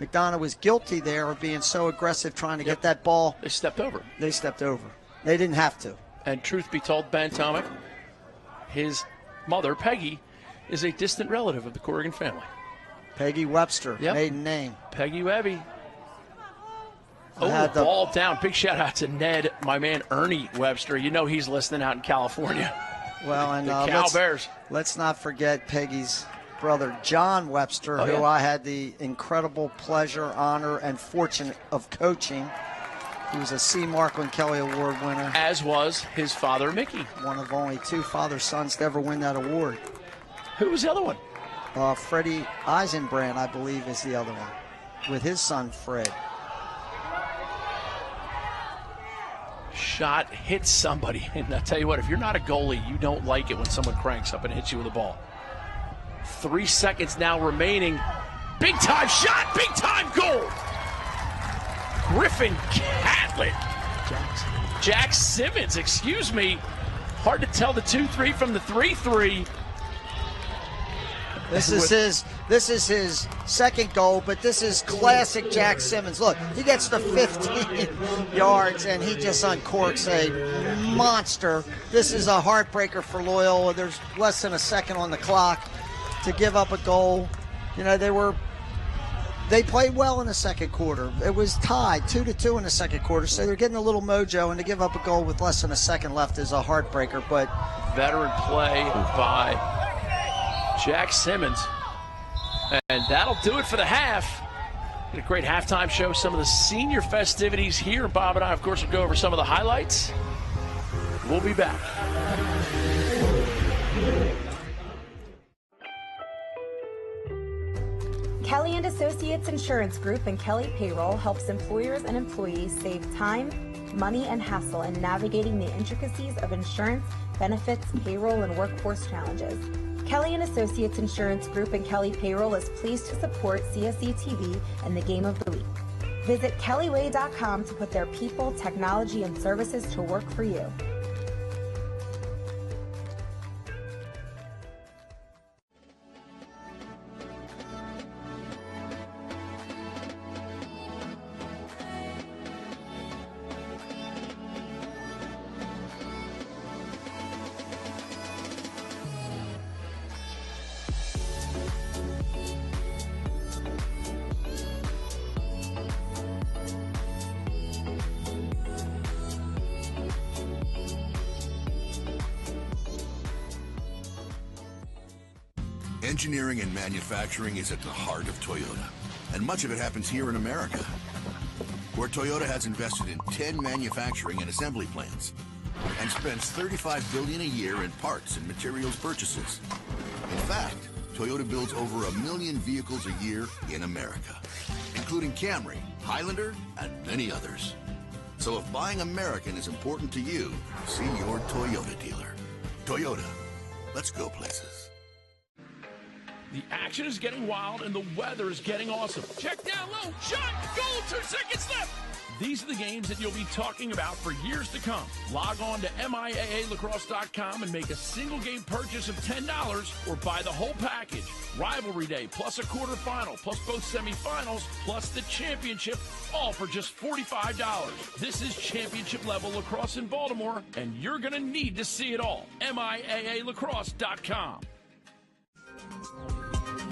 McDonogh was guilty there of being so aggressive trying to get that ball. They stepped over. They didn't have to. And truth be told, Ben Tomic, his mother, Peggy, is a distant relative of the Corrigan family. Peggy Webster, maiden name. Peggy Webby. Ball down. Big shout out to Ned, my man Ernie Webster. You know he's listening out in California. Well, and the Cal Bears. Let's not forget Peggy's brother, John Webster, who I had the incredible pleasure, honor, and fortune of coaching. He was a C. Markland Kelly Award winner. As was his father, Mickey. One of only two father-sons to ever win that award. Who was the other one? Freddie Eisenbrand, I believe, is the other one, with his son, Fred. Shot hits somebody, and I'll tell you what, if you're not a goalie, you don't like it when someone cranks up and hits you with a ball. 3 seconds now remaining. Big time shot, big time goal. Griffin Catlett. Jack Simmons, excuse me. Hard to tell the 2-3 from the 3-3. This is his second goal, but this is classic Jack Simmons. Look, he gets to 15 yards, and he just uncorks a monster. This is a heartbreaker for Loyola. There's less than a second on the clock to give up a goal. You know, they played well in the second quarter. It was tied 2-2 in the second quarter, so they're getting a little mojo, and to give up a goal with less than a second left is a heartbreaker. But veteran play by Jack Simmons. And that'll do it for the half. A great halftime show, some of the senior festivities here. Bob and I, of course, will go over some of the highlights. We'll be back. Kelly and Associates Insurance Group and Kelly Payroll helps employers and employees save time, money, and hassle in navigating the intricacies of insurance, benefits, payroll, and workforce challenges. Kelly and Associates Insurance Group and Kelly Payroll is pleased to support CSE TV and the Game of the Week. Visit kellyway.com to put their people, technology, and services to work for you. Engineering and manufacturing is at the heart of Toyota, and much of it happens here in America, where Toyota has invested in 10 manufacturing and assembly plants and spends $35 billion a year in parts and materials purchases. In fact, Toyota builds over 1 million vehicles a year in America, including Camry, Highlander, and many others. So if buying American is important to you, see your Toyota dealer. Toyota, let's go places. The action is getting wild and the weather is getting awesome. Check down low, shot, goal, 2 seconds left. These are the games that you'll be talking about for years to come. Log on to MIAAlacrosse.com and make a single game purchase of $10 or buy the whole package. Rivalry Day plus a quarterfinal plus both semifinals plus the championship, all for just $45. This is championship level lacrosse in Baltimore, and you're going to need to see it all. MIAAlacrosse.com.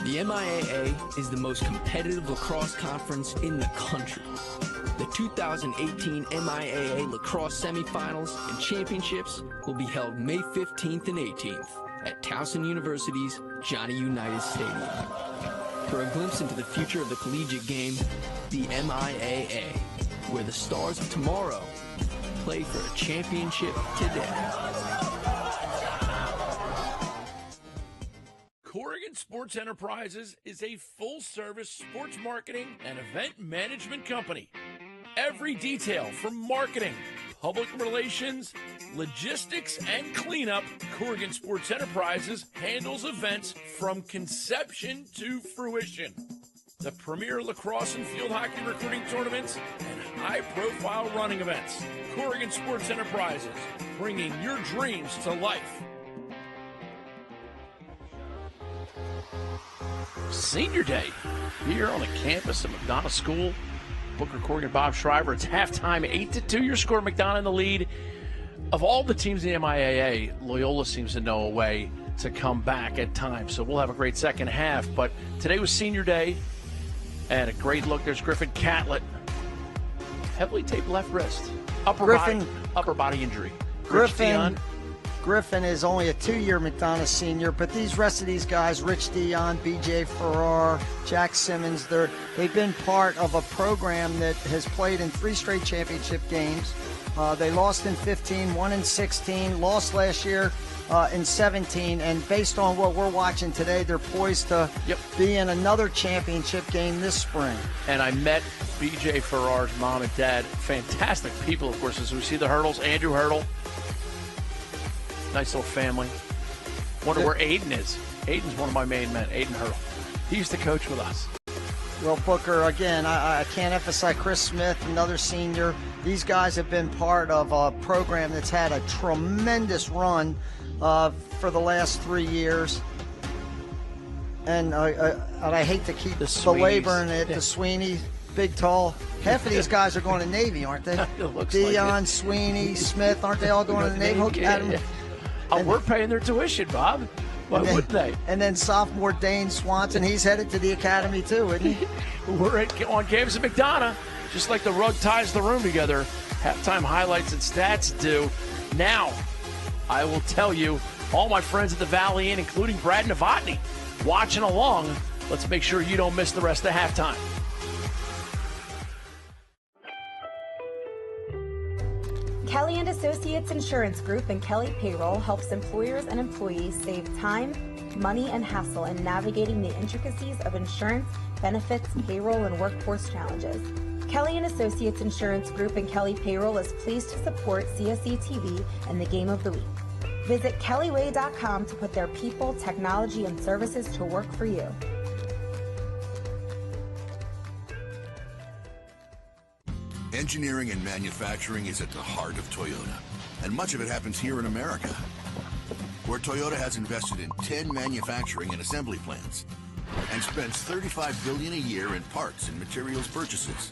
The MIAA is the most competitive lacrosse conference in the country. The 2018 MIAA lacrosse semifinals and championships will be held May 15th and 18th at Towson University's Johnny Unitas Stadium. For a glimpse into the future of the collegiate game, the MIAA, where the stars of tomorrow play for a championship today. Corrigan Sports Enterprises is a full-service sports marketing and event management company. Every detail from marketing, public relations, logistics, and cleanup, Corrigan Sports Enterprises handles events from conception to fruition. The premier lacrosse and field hockey recruiting tournaments and high-profile running events. Corrigan Sports Enterprises, bringing your dreams to life. Senior Day here on the campus of McDonogh School. Booker Corrigan, Bob Shriver. It's halftime, 8-2. Your score, McDonogh in the lead. Of all the teams in the MIAA, Loyola seems to know a way to come back at times. So we'll have a great second half. But today was Senior Day, and a great look. There's Griffin Catlett. Heavily taped left wrist. Upper body injury. Griffin is only a 2-year McDonogh senior, but these rest of these guys, Rich Dion, BJ Farrar, Jack Simmons, they've been part of a program that has played in 3 straight championship games. They lost in 15, won in 16, lost last year in 17, and based on what we're watching today, they're poised to be in another championship game this spring. And I met BJ Farrar's mom and dad, fantastic people, of course, as we see the Hurdles, Andrew Hurdle. Nice little family. Wonder where Aiden is. Aiden's one of my main men, Aiden Hurdle. He used to coach with us. Well, Booker, again, I can't emphasize Chris Smith, another senior. These guys have been part of a program that's had a tremendous run for the last 3 yeers. And I hate to keep belaboring it, the Sweeney, big, tall. Half of these guys are going to Navy, aren't they? Dion, like Sweeney, Smith, aren't they all going to the Naval Academy? We're paying their tuition, Bob. Why wouldn't they? And then sophomore Dane Swanson, he's headed to the academy too, isn't he? We're on campus at McDonogh, just like the rug ties the room together. Halftime highlights and stats do. Now, I will tell you, all my friends at the Valley Inn, including Brad Novotny, watching along. Let's make sure you don't miss the rest of halftime. Kelly and Associates Insurance Group and Kelly Payroll helps employers and employees save time, money, and hassle in navigating the intricacies of insurance, benefits, payroll, and workforce challenges. Kelly and Associates Insurance Group and Kelly Payroll is pleased to support CSE TV and the Game of the Week. Visit kellyway.com to put their people, technology, and services to work for you. Engineering and manufacturing is at the heart of Toyota, and much of it happens here in America, where Toyota has invested in 10 manufacturing and assembly plants and spends $35 billion a year in parts and materials purchases.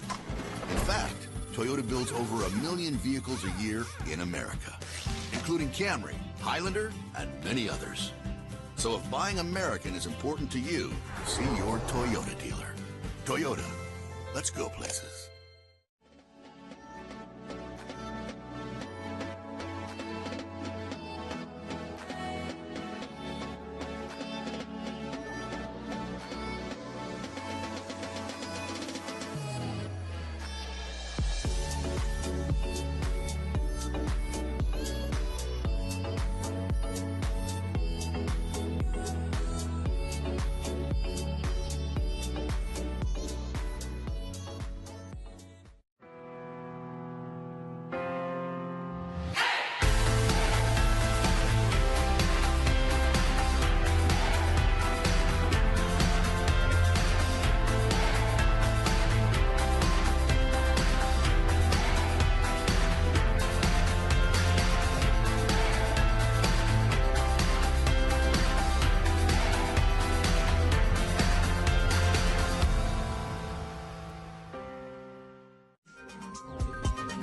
In fact, Toyota builds over 1 million vehicles a year in America, including Camry, Highlander, and many others. So if buying American is important to you, see your Toyota dealer. Toyota, let's go places.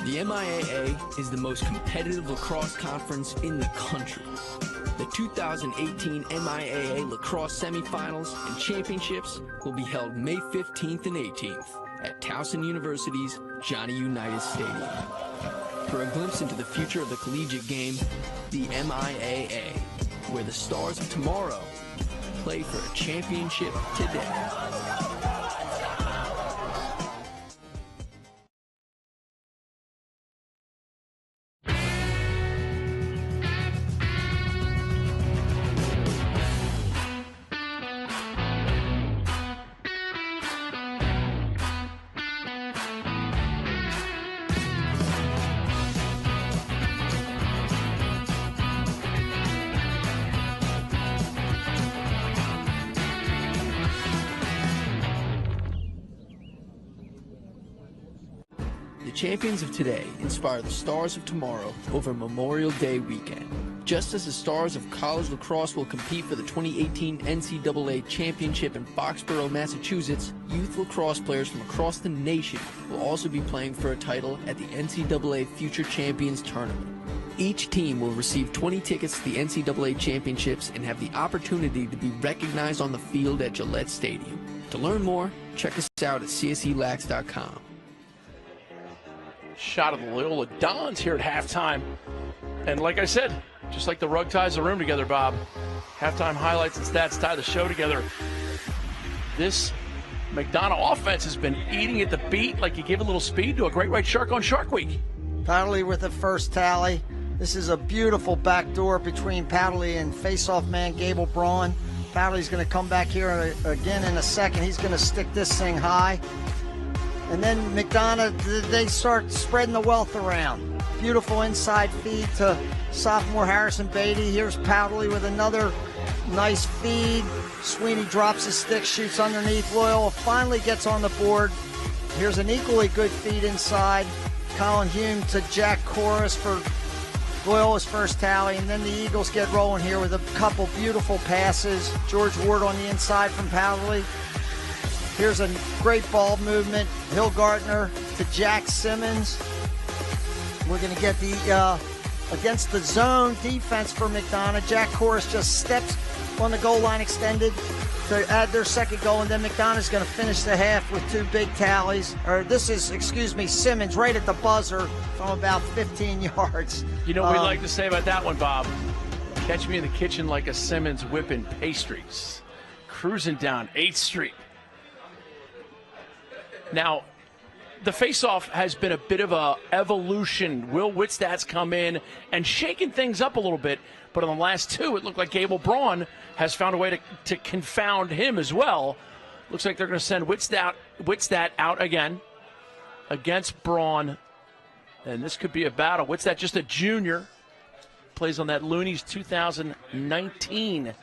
The MIAA is the most competitive lacrosse conference in the country. The 2018 MIAA lacrosse semifinals and championships will be held May 15th and 18th at Towson University's Johnny Unitas Stadium. For a glimpse into the future of the collegiate game, the MIAA, where the stars of tomorrow play for a championship today. The champions of today inspire the stars of tomorrow over Memorial Day weekend. Just as the stars of college lacrosse will compete for the 2018 NCAA Championship in Foxborough, Massachusetts, youth lacrosse players from across the nation will also be playing for a title at the NCAA Future Champions Tournament. Each team will receive 20 tickets to the NCAA Championships and have the opportunity to be recognized on the field at Gillette Stadium. To learn more, check us out at cselax.com. Shot of the Loyola Dons here at halftime. And like I said, just like the rug ties the room together, Bob, halftime highlights and stats tie the show together. This McDonogh offense has been eating at the beat like you give a little speed to a great white shark on Shark Week. Paddley with the first tally. This is a beautiful backdoor between Paddley and face-off man Gable Braun. Paddley's going to come back here again in a second. He's going to stick this thing high. And then McDonogh, they start spreading the wealth around. Beautiful inside feed to sophomore Harrison Beatty. Here's Paddley with another nice feed. Sweeney drops his stick, shoots underneath. Loyola finally gets on the board. Here's an equally good feed inside. Colin Hume to Jack Corus for Loyola's first tally. And then the Eagles get rolling here with a couple beautiful passes. George Ward on the inside from Paddley. Here's a great ball movement. Hill Gartner to Jack Simmons. We're going to get the against the zone defense for McDonogh. Jack Corus just steps on the goal line extended to add their second goal, and then McDonogh's going to finish the half with two big tallies. Or this is, Simmons right at the buzzer from about 15 yards. You know what we like to say about that one, Bob? Catch me in the kitchen like a Simmons whipping pastries. Cruising down 8th Street. Now, the faceoff has been a bit of a evolution. Will Wittstadt's come in and shaken things up a little bit, but on the last two, it looked like Gable Braun has found a way to confound him as well. Looks like they're going to send Wittstadt out again against Braun, and this could be a battle. Wittstadt, just a junior, plays on that Looney's 2019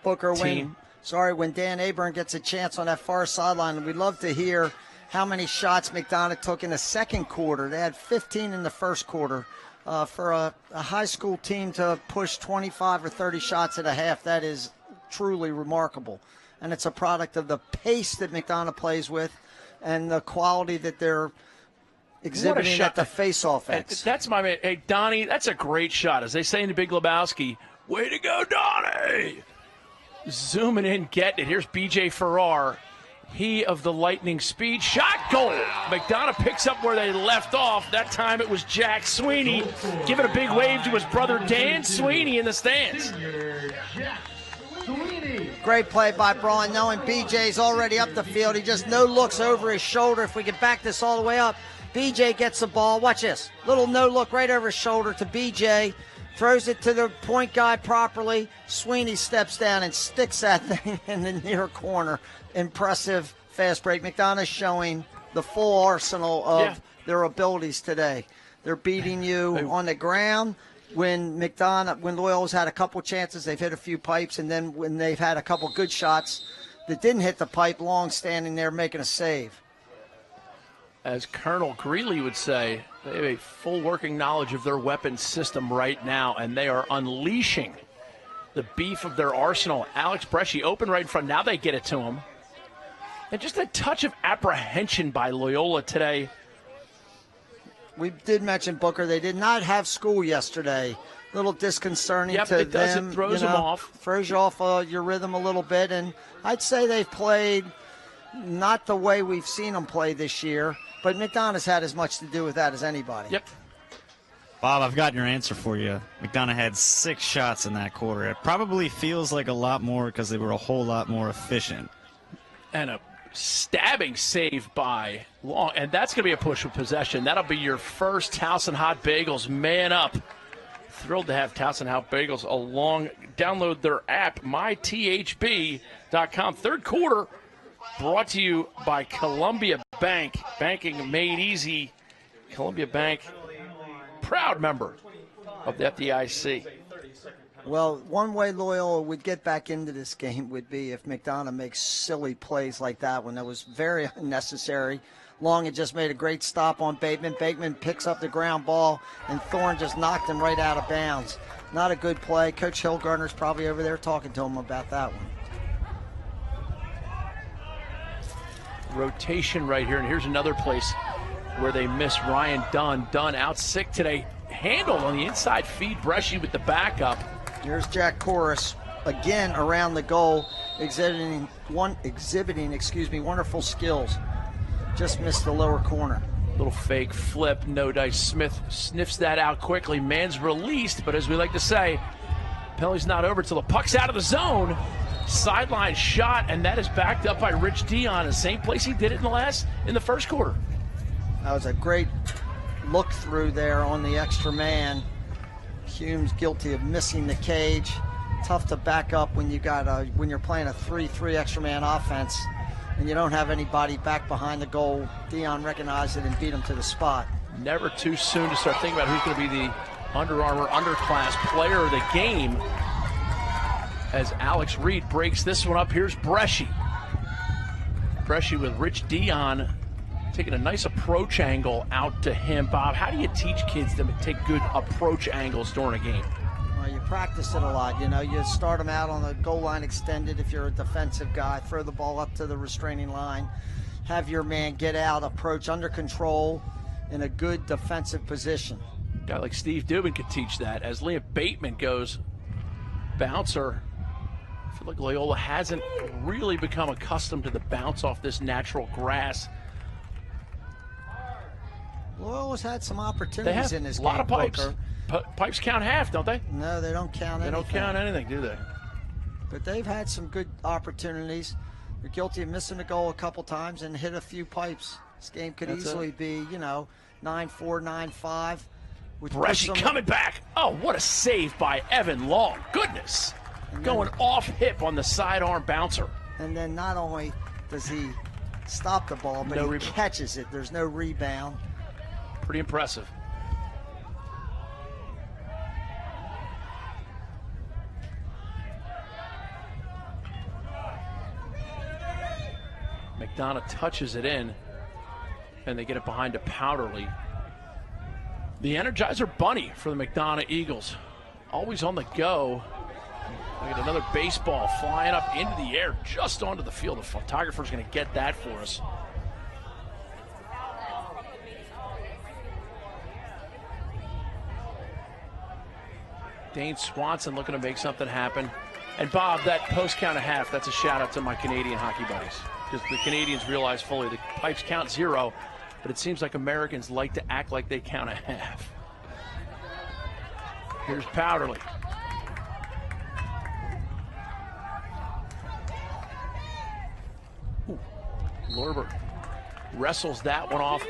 Booker team. When Dan Aburn gets a chance on that far sideline, we'd love to hear how many shots McDonogh took in the second quarter. They had 15 in the first quarter. For a high school team to push 25 or 30 shots at a half, that is truly remarkable. And it's a product of the pace that McDonogh plays with and the quality that they're exhibiting at the face-off ends. That's my man. Hey, Donnie, that's a great shot. As they say in the Big Lebowski, way to go, Donnie! Zooming in, getting it. Here's B.J. Farrar. He of the lightning speed. Shot, goal. McDonogh picks up where they left off. That time it was Jack Sweeney giving a big wave to his brother Dan Sweeney in the stands. Great play by Braun, knowing BJ's already up the field. He just no-looks over his shoulder. If we can back this all the way up, BJ gets the ball. Watch this. Little no-look right over his shoulder to BJ. Throws it to the point guy properly. Sweeney steps down and sticks that thing in the near corner. Impressive fast break. McDonogh showing the full arsenal of their abilities today. They're beating you on the ground. When Loyola's had a couple chances, they've hit a few pipes, and then when they've had a couple good shots that didn't hit the pipe, Long standing there making a save. As Colonel Greeley would say, they have a full working knowledge of their weapons system right now, and they are unleashing the beef of their arsenal. Alex Bresci open right in front. Now they get it to him. And just a touch of apprehension by Loyola today. We did mention Booker. They did not have school yesterday. A little disconcerting to it does. them. It throws them off. Throws you off your rhythm a little bit. And I'd say they've played not the way we've seen them play this year. But McDonogh's had as much to do with that as anybody. Yep. Bob, I've got your answer for you. McDonogh had 6 shots in that quarter. It probably feels like a lot more because they were a whole lot more efficient. And a stabbing save by Long. And that's going to be a push with possession. That'll be your first Towson Hot Bagels. Man up. Thrilled to have Towson Hot Bagels along. Download their app, mythb.com. Third quarter brought to you by Columbia Bank. Banking made easy. Columbia Bank, proud member of the FDIC. Well, one way Loyola would get back into this game would be if McDonogh makes silly plays like that one. That was very unnecessary. Long had just made a great stop on Bateman. Bateman picks up the ground ball, and Thorne just knocked him right out of bounds. Not a good play. Coach Hilgarner's probably over there talking to him about that one. Rotation right here, and here's another place where they miss Ryan Dunn. Dunn out sick today. Handled on the inside feed. Bresci with the backup. Here's Jack Corus again around the goal, exhibiting wonderful skills. Just missed the lower corner. Little fake flip, no dice. Smith sniffs that out quickly. Man's released, but as we like to say, penalty's not over till the puck's out of the zone. Sideline shot, and that is backed up by Rich Dion, the same place he did it in the first quarter. That was a great look through there on the extra man. Hume's guilty of missing the cage. Tough to back up when when you're playing a 3-3 extra man offense and you don't have anybody back behind the goal. Dion recognized it and beat him to the spot. Never too soon to start thinking about who's going to be the Under Armour underclass player of the game. As Alex Reed breaks this one up, here's Bresci. Bresci with Rich Dion taking a nice approach angle out to him. Bob, how do you teach kids to take good approach angles during a game? Well, you practice it a lot. You start them out on the goal line extended if you're a defensive guy, throw the ball up to the restraining line, have your man get out, approach under control in a good defensive position. A guy like Steve Dubin could teach that. As Liam Bateman goes bouncer, I feel like Loyola hasn't really become accustomed to the bounce off this natural grass. Loyola's had some opportunities in this game. They have a lot of pipes. Pipes count half, don't they? No, they don't count anything. They don't count anything, do they? But they've had some good opportunities. They're guilty of missing a goal a couple times and hit a few pipes. This game could easily be, 9-4, 9-5. Bresci coming back. Oh, what a save by Evan Long. Goodness. Going off hip on the sidearm bouncer. And then not only does he stop the ball, but he catches it. There's no rebound. Pretty impressive. McDonogh touches it in. And they get it behind to Powderly. The Energizer Bunny for the McDonogh Eagles. Always on the go. We get another baseball flying up into the air, just onto the field. The photographer's going to get that for us. Dane Swanson looking to make something happen. And Bob, that post count of half, that's a shout out to my Canadian hockey buddies. Because the Canadians realize fully the pipes count 0, but it seems like Americans like to act like they count a half. Here's Powderly. Ooh. Lorber wrestles that one off.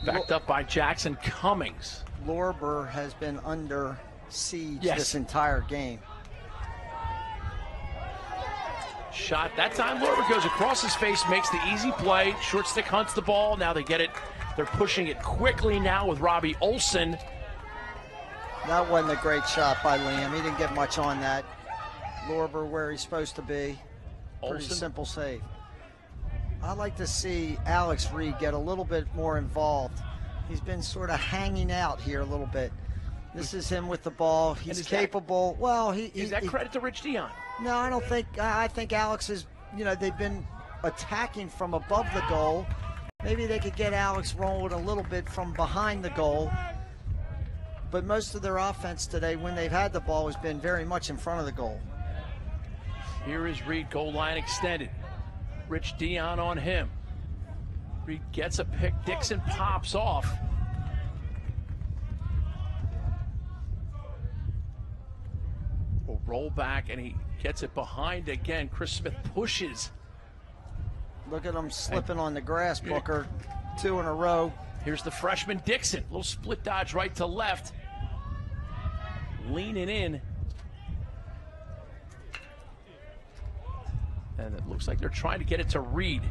Backed up by Jackson Cummings. Lorber has been under siege Yes. this entire game. Shot. That time Lorber goes across his face, makes the easy play. Short stick hunts the ball. Now they get it. They're pushing it quickly now with Robbie Olson. That wasn't a great shot by Liam. He didn't get much on that. Lorber where he's supposed to be. Pretty Olsen. simple save. I'd like to see Alex Reed get a little bit more involved. He's been sort of hanging out here a little bit. This is him with the ball. He's capable. Is that credit to Rich Dion? No, I don't think. I think Alex is, they've been attacking from above the goal. Maybe they could get Alex rolling a little bit from behind the goal. But most of their offense today, when they've had the ball, has been very much in front of the goal. Here is Reed, goal line extended. Rich Dion on him. Reed gets a pick. Dixon pops off. Will roll back, and he gets it behind again. Chris Smith pushes. Look at him slipping on the grass, Booker. 2 in a row. Here's the freshman Dixon. Little split dodge right to left. Leaning in. And it looks like they're trying to get it to Reed.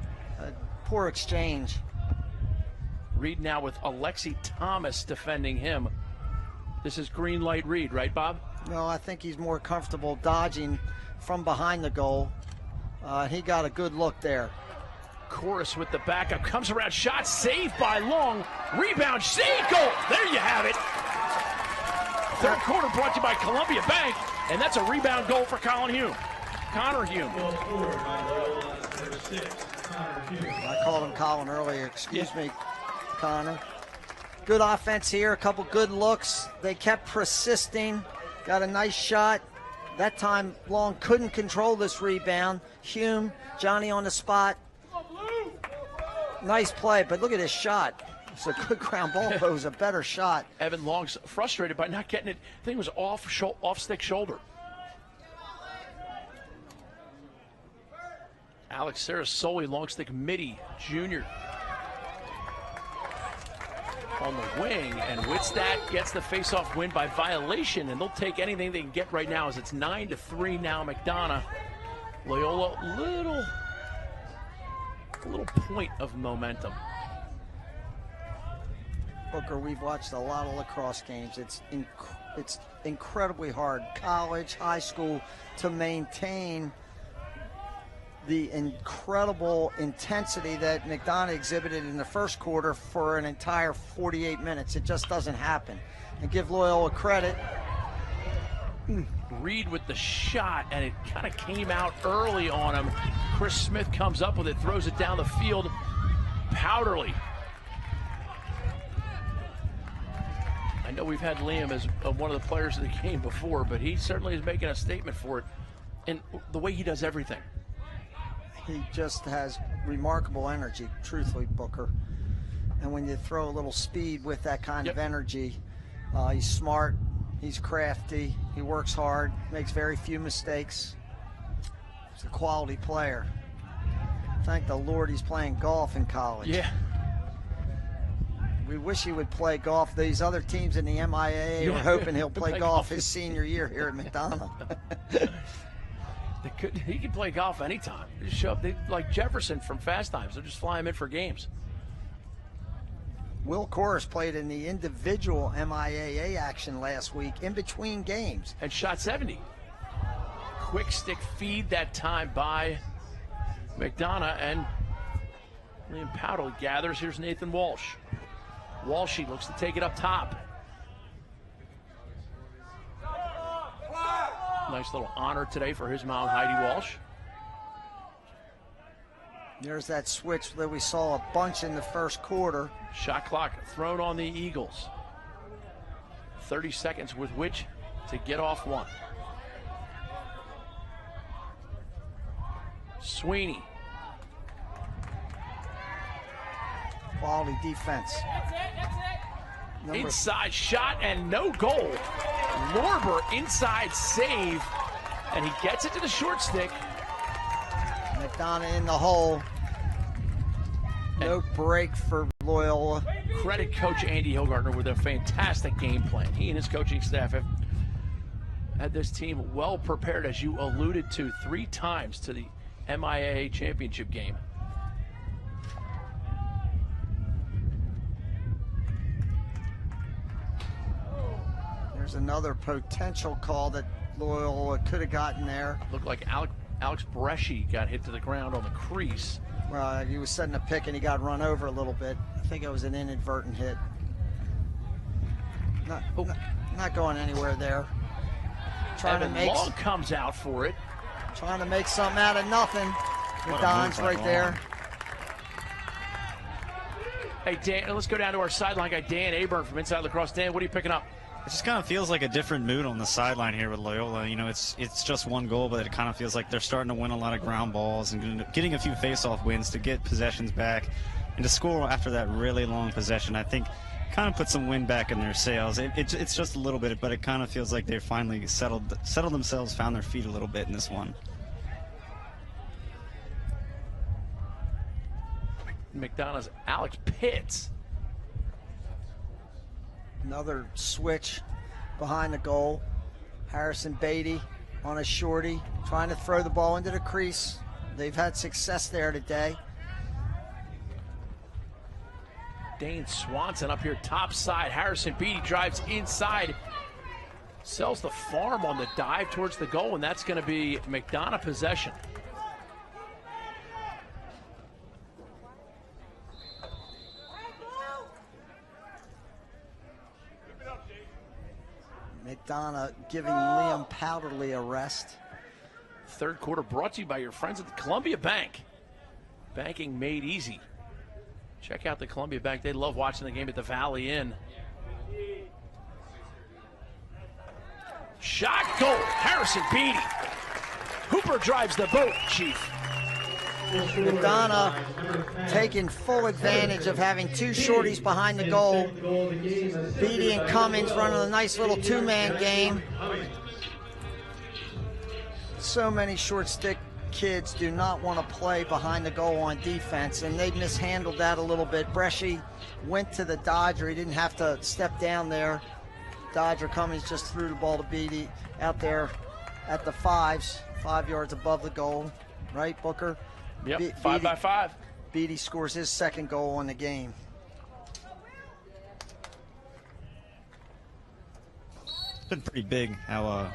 Poor exchange. Reed now with Alexi Thomas defending him. This is green light Reed, right, Bob? No, I think he's more comfortable dodging from behind the goal. He got a good look there. Chorus with the backup. Comes around. Shot saved by Long. Rebound. Save. Goal. There you have it. Third quarter brought to you by Columbia Bank. And that's a rebound goal for Colin Hume. Connor Hume. I called him Colin earlier. Excuse me, Connor. Good offense here. A couple good looks. They kept persisting. Got a nice shot. That time, Long couldn't control this rebound. Hume, Johnny on the spot. Nice play, but look at his shot. It's a good ground ball, but it was a better shot. Evan Long's frustrated by not getting it. I think it was off stick shoulder. Alex Sarasoli, long stick midi, junior. On the wing, and Wittstadt gets the face-off win by violation, and they'll take anything they can get right now as it's 9-3 now, McDonogh. Loyola, a little point of momentum. Booker, we've watched a lot of lacrosse games. It's incredibly hard, college, high school, to maintain the incredible intensity that McDonogh exhibited in the first quarter for an entire 48 minutes. It just doesn't happen. And give Loyola credit. Reed with the shot, and it kind of came out early on him. Chris Smith comes up with it, throws it down the field. Powderly. I know we've had Liam as one of the players of the game before, but he certainly is making a statement for it. And the way he does everything. He just has remarkable energy, truthfully, Booker. And when you throw a little speed with that kind of energy, he's smart, he's crafty, he works hard, makes very few mistakes. He's a quality player. Thank the Lord he's playing golf in college. Yeah. We wish he would play golf. These other teams in the MIAA are hoping he'll play golf his senior year here at McDonogh. He can play golf anytime. Just show up. Like Jefferson from Fast Times, they'll just fly him in for games. Will Corris played in the individual MIAA action last week in between games. And shot 70. Quick stick feed that time by McDonogh, and Liam Powell gathers. Here's Nathan Walsh. Walshy looks to take it up top. Nice little honor today for his mom, Heidi Walsh. There's that switch that we saw a bunch in the first quarter. Shot clock thrown on the Eagles. 30 seconds with which to get off one. Sweeney. Quality defense. Inside shot and no goal. Lorber inside save, and he gets it to the short stick. McDonogh in the hole. No break for Loyola. Credit Coach Andy Hilgartner with a fantastic game plan. He and his coaching staff have had this team well prepared, as you alluded to, 3 times to the MIAA championship game. There's another potential call that Loyola could have gotten there. Looked like Alex Bresci got hit to the ground on the crease. Well, he was setting a pick and he got run over a little bit. I think it was an inadvertent hit. Not going anywhere there. Evan Long comes out for it. Trying to make something out of nothing. McDonogh's right there. Hey, Dan, let's go down to our sideline guy, Dan Aburn from Inside Lacrosse. Dan, what are you picking up? It just kind of feels like a different mood on the sideline here with Loyola. You know, it's just one goal, but it kind of feels like they're starting to win a lot of ground balls and getting a few face-off wins to get possessions back and to score after that really long possession. I think kind of put some wind back in their sails. It's just a little bit, but it kind of feels like they've finally settled themselves, found their feet a little bit in this one. McDonough's Alex Pitts. Another switch behind the goal. Harrison Beatty on a shorty, trying to throw the ball into the crease. They've had success there today. Dane Swanson up here top side. Harrison Beatty drives inside. Sells the farm on the dive towards the goal, and that's going to be McDonogh possession. McDonogh giving Liam Powderly a rest. Third quarter brought to you by your friends at the Columbia Bank. Banking made easy. Check out the Columbia Bank. They love watching the game at the Valley Inn. Shot, goal, Harrison Beatty. Hooper drives the boat, Chief. McDonogh taking full advantage of having 2 shorties behind the goal. Beatty and Cummings running a nice little 2-man game. So many short stick kids do not want to play behind the goal on defense, and they mishandled that a little bit. Bresci went to the Dodger. He didn't have to step down there. Dodger Cummings just threw the ball to Beatty out there at the 5s, 5 yards above the goal. Right, Booker? Yep, 5 by 5. Beatty scores his 2nd goal in the game. It's been pretty big how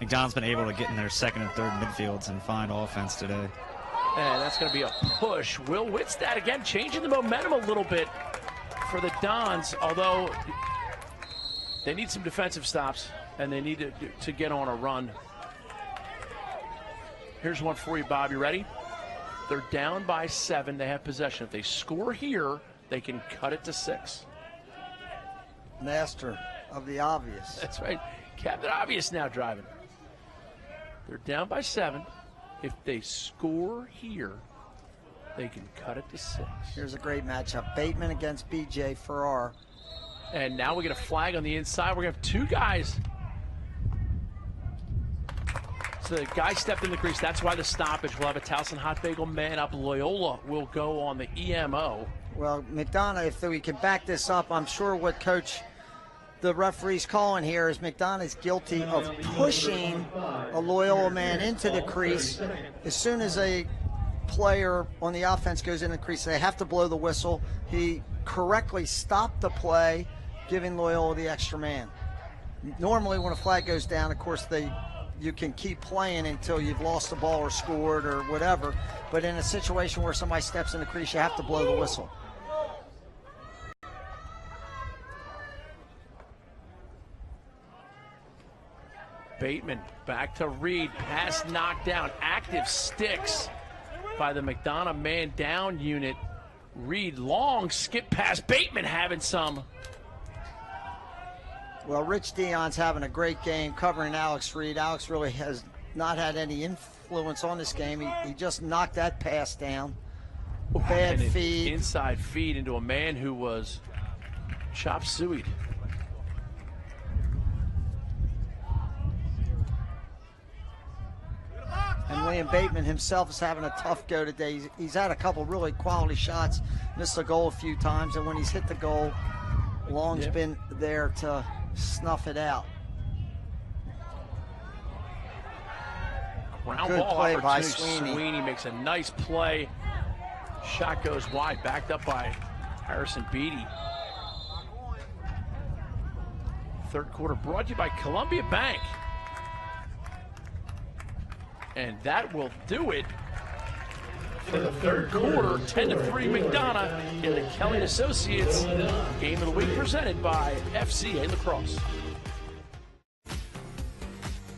McDonogh's been able to get in their 2nd and 3rd midfields and find offense today. And that's going to be a push. Will Whitstad again changing the momentum a little bit for the Dons, although they need some defensive stops and they need to get on a run. Here's one for you, Bob. You ready? They're down by 7. They have possession. If they score here, they can cut it to 6. Master of the obvious. That's right. Captain Obvious now driving. They're down by 7. If they score here, they can cut it to 6. Here's a great matchup. Bateman against B.J. Farrar. And now we get a flag on the inside. We're going to have 2 guys. So the guy stepped in the crease. That's why the stoppage. We'll have a Towson Hot Bagel man up. Loyola will go on the EMO. Well, McDonogh, if we can back this up, I'm sure what the referee's calling here is McDonogh is guilty of pushing a Loyola man into the crease. As soon as a player on the offense goes in the crease, they have to blow the whistle. He correctly stopped the play, giving Loyola the extra man. Normally when a flag goes down, of course, they you can keep playing until you've lost the ball or scored or whatever. But in a situation where somebody steps in the crease, you have to blow the whistle. Bateman back to Reed. Pass knocked down. Active sticks by the McDonogh man down unit. Reed, long skip pass. Bateman having some. Well, Rich Dion's having a great game covering Alex Reed. Alex really has not had any influence on this game. He just knocked that pass down. Bad feed. Inside feed into a man who was chop sueyed. And William Bateman himself is having a tough go today. He's had a couple really quality shots, missed the goal a few times, and when he's hit the goal, Long's been there to snuff it out. Ground Good ball play by opportunity. Sweeney. Sweeney makes a nice play. Shot goes wide, backed up by Harrison Beatty. Third quarter brought to you by Columbia Bank. And that will do it for the third quarter. 10-3 McDonogh in the Kelly & Associates Game of the Week presented by FCA Lacrosse.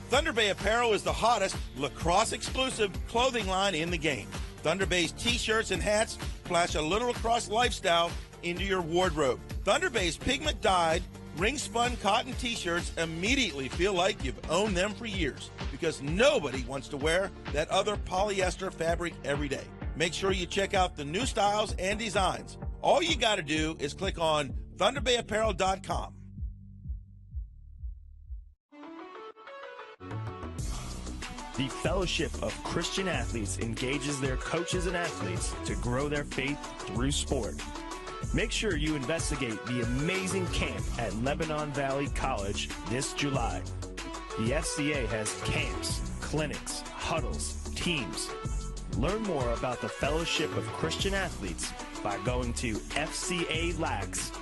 Thunder Bay Apparel is the hottest lacrosse-exclusive clothing line in the game. Thunder Bay's t-shirts and hats flash a little lacrosse lifestyle into your wardrobe. Thunder Bay's pigment-dyed, ring-spun cotton t-shirts immediately feel like you've owned them for years because nobody wants to wear that other polyester fabric every day. Make sure you check out the new styles and designs. All you got to do is click on thunderbayapparel.com. The Fellowship of Christian Athletes engages their coaches and athletes to grow their faith through sport. Make sure you investigate the amazing camp at Lebanon Valley College this July. The FCA has camps, clinics, huddles, teams. Learn more about the Fellowship of Christian Athletes by going to fcalax.com.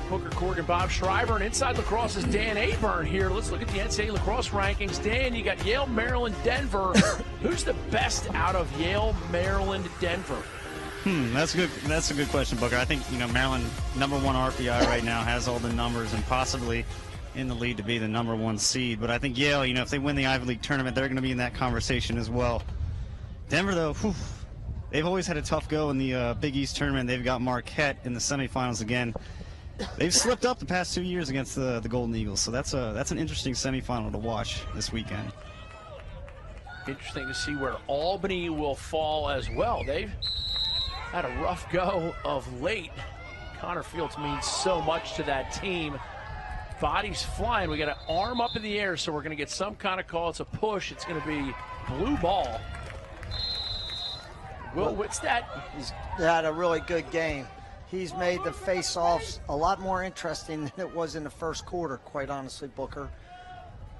Booker, Corrigan, Bob Shriver, and Inside Lacrosse's Dan Aburn here. Let's look at the NCAA lacrosse rankings. Dan, you got Yale, Maryland, Denver. Who's the best out of Yale, Maryland, Denver? That's a good question, Booker. I think, Maryland, #1 RPI right now, has all the numbers and possibly in the lead to be the #1 seed. But I think Yale, if they win the Ivy League tournament, they're going to be in that conversation as well. Denver, though, they've always had a tough go in the Big East tournament. They've got Marquette in the semifinals again. They've slipped up the past 2 years against the Golden Eagles, so that's an interesting semifinal to watch this weekend. Interesting to see where Albany will fall as well. They've had a rough go of late. Connor Fields means so much to that team. Bodies flying. We got an arm up in the air, so we're going to get some kind of call. It's a push. It's going to be blue ball. Will Whitstad. He's had a really good game. He's made the face-offs a lot more interesting than it was in the first quarter, quite honestly, Booker.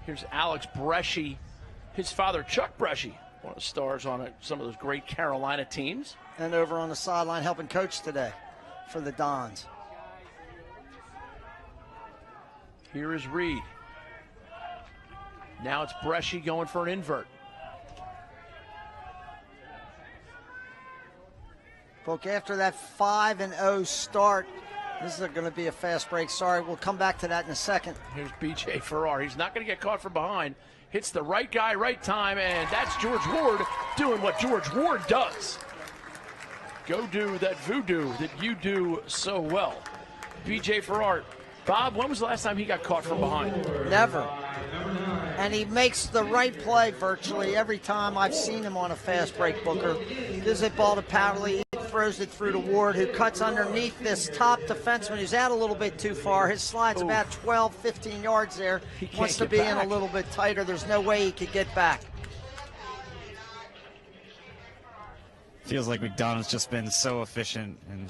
Here's Alex Bresci. His father, Chuck Bresci, one of the stars on some of those great Carolina teams. And over on the sideline helping coach today for the Dons. Here is Reed. Now it's Bresci going for an invert. Folk, after that 5-0 start, this is going to be a fast break. Sorry, we'll come back to that in a second. Here's B.J. Farrar. He's not going to get caught from behind. Hits the right guy, right time, and that's George Ward doing what George Ward does. Go do that voodoo that you do so well. B.J. Farrar. Bob, when was the last time he got caught from behind? Never. And he makes the right play virtually every time I've seen him on a fast break, Booker. Gives it ball to Powderly, throws it through to Ward, who cuts underneath this top defenseman who's out a little bit too far. His slide's about 12, 15 yards there. He wants to be in a little bit tighter. There's no way he could get back. Feels like McDonogh's just been so efficient and,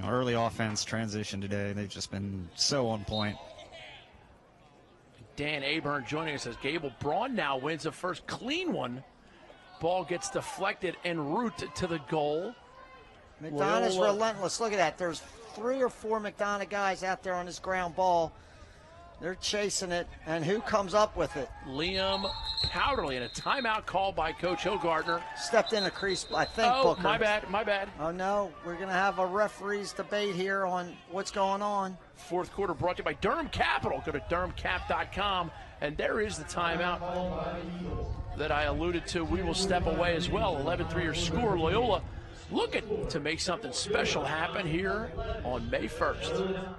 early offense transition today. They've just been so on point. Dan Aburn joining us as Gable Braun now wins the first clean one. Ball gets deflected en route to the goal. McDonough's relentless. Look at that. There's 3 or 4 McDonogh guys out there on this ground ball. They're chasing it, and who comes up with it? Liam Powderly, and a timeout called by Coach Hillgardner. Stepped in the crease, I think, Oh, Booker. my bad. Oh, no, we're going to have a referee's debate here on what's going on. Fourth quarter brought to you by Durham Capital. Go to durhamcap.com, and there is the timeout that I alluded to. We will step away as well. 11-3 your score. Loyola looking to make something special happen here on May 1st.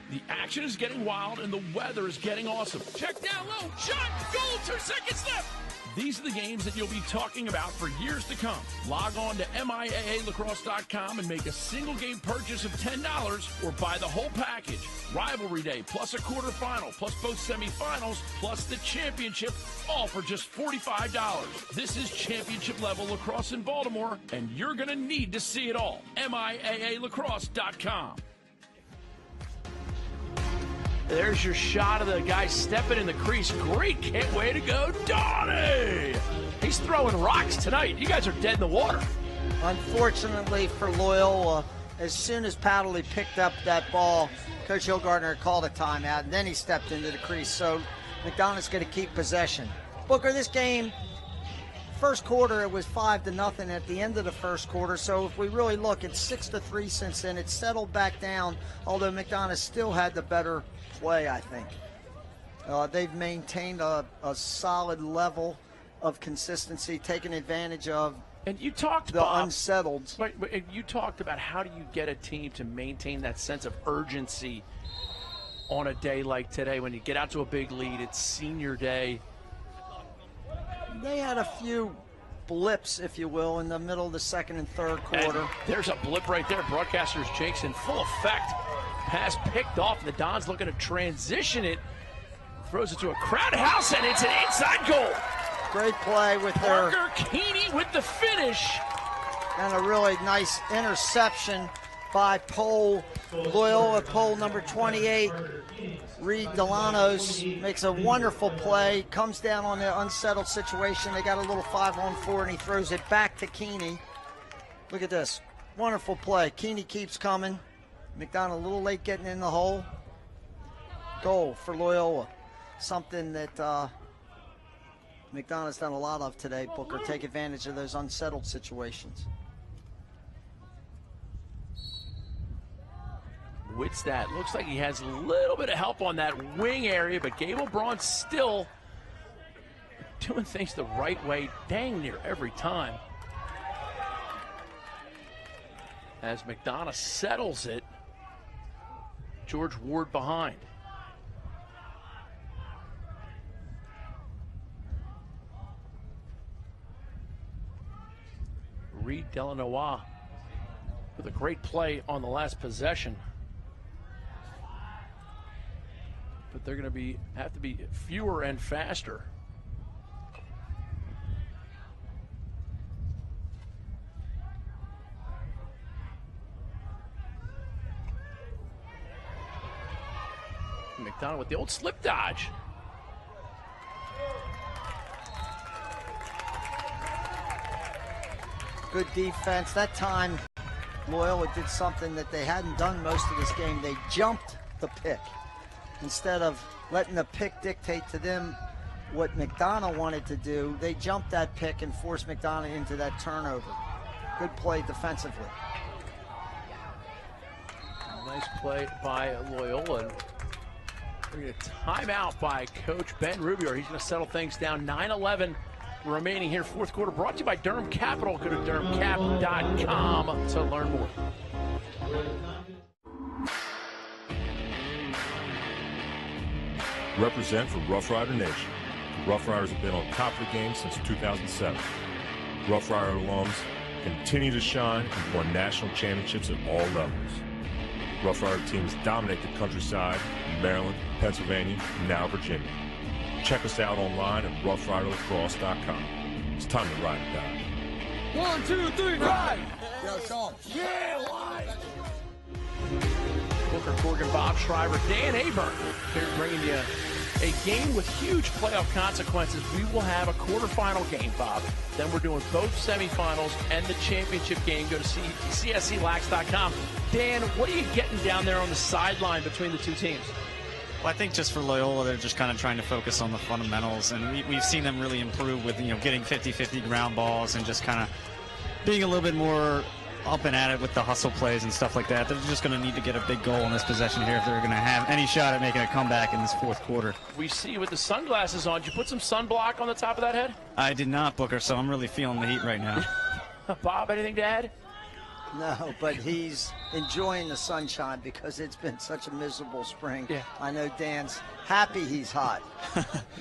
The action is getting wild and the weather is getting awesome. Check down low, shot, goal, 2 seconds left. These are the games that you'll be talking about for years to come. Log on to MIAAlacrosse.com and make a single game purchase of $10 or buy the whole package. Rivalry Day, plus a quarterfinal, plus both semifinals, plus the championship, all for just $45. This is championship level lacrosse in Baltimore, and you're going to need to see it all. MIAAlacrosse.com. There's your shot of the guy stepping in the crease. Great way to go, Donnie! He's throwing rocks tonight. You guys are dead in the water. Unfortunately for Loyola, as soon as Powderly picked up that ball, Coach Hillgardner called a timeout, and then he stepped into the crease. So McDonogh's going to keep possession. Booker, this game, first quarter, it was 5-0 at the end of the first quarter. So if we really look, it's 6-3 since then. It's settled back down, although McDonogh still had the better play, I think. They've maintained a solid level of consistency, taking advantage of and you talked the unsettled. But you talked about how do you get a team to maintain that sense of urgency on a day like today when you get out to a big lead. It's senior day. They had a few blips, if you will, in the middle of the second and third quarter. And there's a blip right there. Broadcasters Jenks in full effect. Pass picked off. The Dons looking to transition it. Throws it to a crowded house, and it's an inside goal. Great play with Parker Keeney with the finish. And a really nice interception by Loyola Pole number 28. Reed Delanos makes a wonderful play, comes down on the unsettled situation. They got a little 5-on-4, and he throws it back to Keeney. Look at this. Wonderful play. Keeney keeps coming. McDonogh a little late getting in the hole. Goal for Loyola. Something that McDonogh's done a lot of today, Booker. Take advantage of those unsettled situations. Wittstad looks like he has a little bit of help on that wing area, but Gable Braun still doing things the right way dang near every time. As McDonogh settles it, George Ward behind. Reed Delanois with a great play on the last possession. But they're going to have to be fewer and faster. McDonogh with the old slip dodge. Good defense. That time, Loyola did something that they hadn't done most of this game. They jumped the pick. Instead of letting the pick dictate to them what McDonogh wanted to do, they jumped that pick and forced McDonogh into that turnover. Good play defensively. Nice play by Loyola. We're going to timeout by Coach Ben Rubio. He's going to settle things down. 9-11 remaining here. Fourth quarter brought to you by Durham Capital. Go to durhamcap.com to learn more. Represent for Rough Rider Nation. Rough Riders have been on top of the game since 2007. Rough Rider alums continue to shine and won national championships at all levels. Rough Rider teams dominate the countryside in Maryland, Pennsylvania, and now Virginia. Check us out online at roughriderlacrosse.com. It's time to ride or die. 1, 2, 3, ride! Yo, Sean. Yeah, ride! Booker, Corrigan, Bob, Shriver, Dan Aburn here bringing you a game with huge playoff consequences. We will have a quarterfinal game, Bob. Then we're doing both semifinals and the championship game. Go to CSCLax.com. Dan, what are you getting down there on the sideline between the two teams? Well, I think just for Loyola, they're just kind of trying to focus on the fundamentals, and we've seen them really improve with, getting 50-50 ground balls and just kind of being a little bit more up and at it with the hustle plays and stuff like that. They're just going to need to get a big goal in this possession here if they're going to have any shot at making a comeback in this fourth quarter. We see you with the sunglasses on. Did you put some sunblock on the top of that head? I did not, Booker, so I'm really feeling the heat right now. Bob, anything to add? No, but he's enjoying the sunshine because it's been such a miserable spring. Yeah. I know Dan's happy he's hot.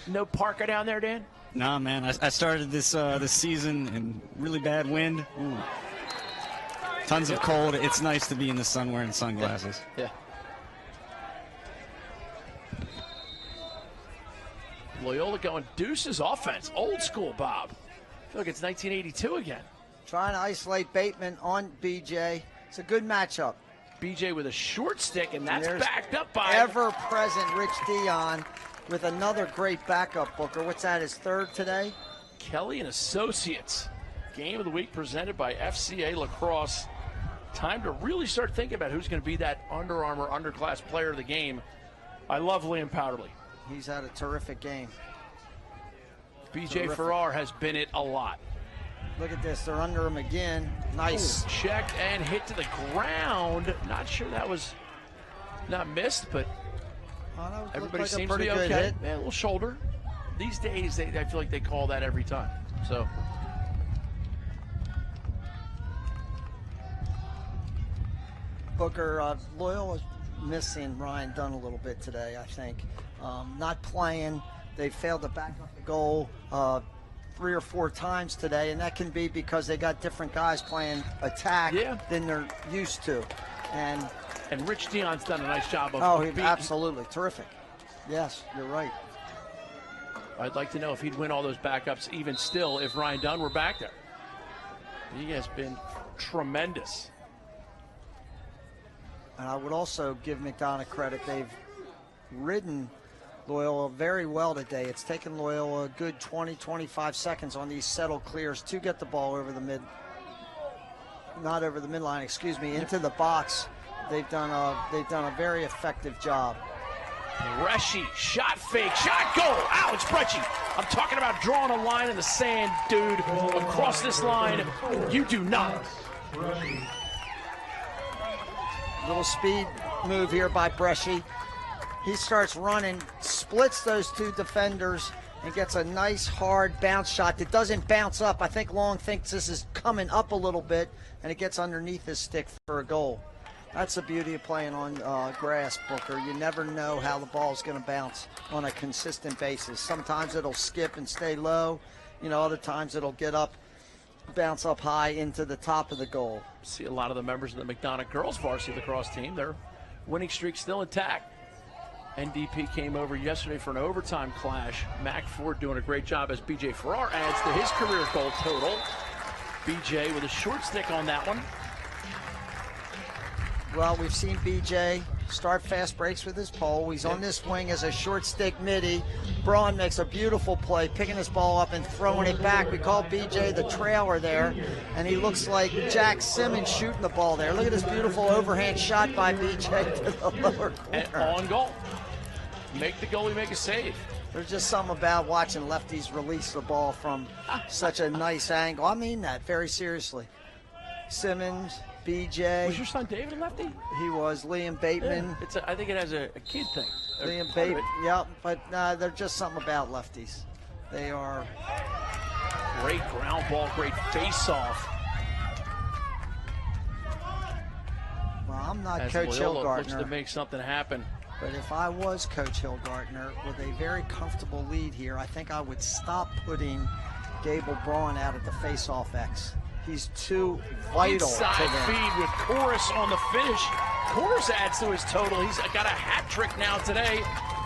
No parka down there, Dan? Nah, man. I started this season in really bad wind. Ooh. Tons of cold. It's nice to be in the sun wearing sunglasses. Yeah. Loyola going deuces offense. Old school, Bob. I feel like it's 1982 again. Trying to isolate Bateman on BJ. It's a good matchup. BJ with a short stick, and that's backed up by ever-present Rich Dion with another great backup, Booker. What's that, his third today? Kelly and Associates. Game of the week presented by FCA Lacrosse. Time to really start thinking about who's going to be that Under Armour underclass player of the game. I love Liam Powderly. He's had a terrific game. BJ Farrar has been it a lot. Look at this. They're under him again. Nice. Ooh, checked and hit to the ground. Not sure that was not missed, but everybody seems to be okay. Yeah, a little shoulder. These days, I feel like they call that every time. So. Booker, Loyola's missing Ryan Dunn a little bit today, I think. Not playing. They failed to back up the goal 3 or 4 times today, and that can be because they got different guys playing attack than they're used to. And Rich Dion's done a nice job of absolutely terrific. Yes, you're right. I'd like to know if he'd win all those backups even still if Ryan Dunn were back there. He has been tremendous. And I would also give McDonogh credit. They've ridden Loyola very well today. It's taken Loyola a good 20-25 seconds on these settle clears to get the ball over the not over the midline, excuse me, into the box. They've done a very effective job. Bresci, shot fake, shot goal. Ow, it's Bresci. I'm talking about drawing a line in the sand, dude. Across this line, you do not. Little speed move here by Bresci. He starts running, splits those 2 defenders, and gets a nice hard bounce shot that doesn't bounce up. I think Long thinks this is coming up a little bit, and it gets underneath his stick for a goal. That's the beauty of playing on grass, Booker. You never know how the ball's going to bounce on a consistent basis. Sometimes it'll skip and stay low. Other times it'll get up, bounce up high into the top of the goal. See a lot of the members of the McDonogh girls varsity lacrosse team. Their winning streak still intact. NDP came over yesterday for an overtime clash. Mac Ford doing a great job as BJ Farrar adds to his career goal total. BJ with a short stick on that one. Well, we've seen BJ start fast breaks with his pole. He's on this wing as a short stick midi. Braun makes a beautiful play, picking this ball up and throwing it back. We call BJ the trailer there, and he looks like Jack Simmons shooting the ball there. Look at this beautiful overhand shot by BJ to the lower corner. And on goal. Make the goalie make a save. There's just something about watching lefties release the ball from such a nice angle. I mean that very seriously. Simmons, BJ. Was your son David a lefty? He was. Liam Bateman. Yeah, I think it has a kid thing. Liam Bateman, yeah, but there's just something about lefties. They are. Great ground ball, great face-off. Well, I'm not As Coach Loyola looks Hillgartner. to make something happen. But if I was Coach Hillgartner with a very comfortable lead here, I think I would stop putting Gable Braun out at the face-off X. He's too vital Inside to them. feed with Chorus on the finish. Chorus adds to his total. He's got a hat trick now today,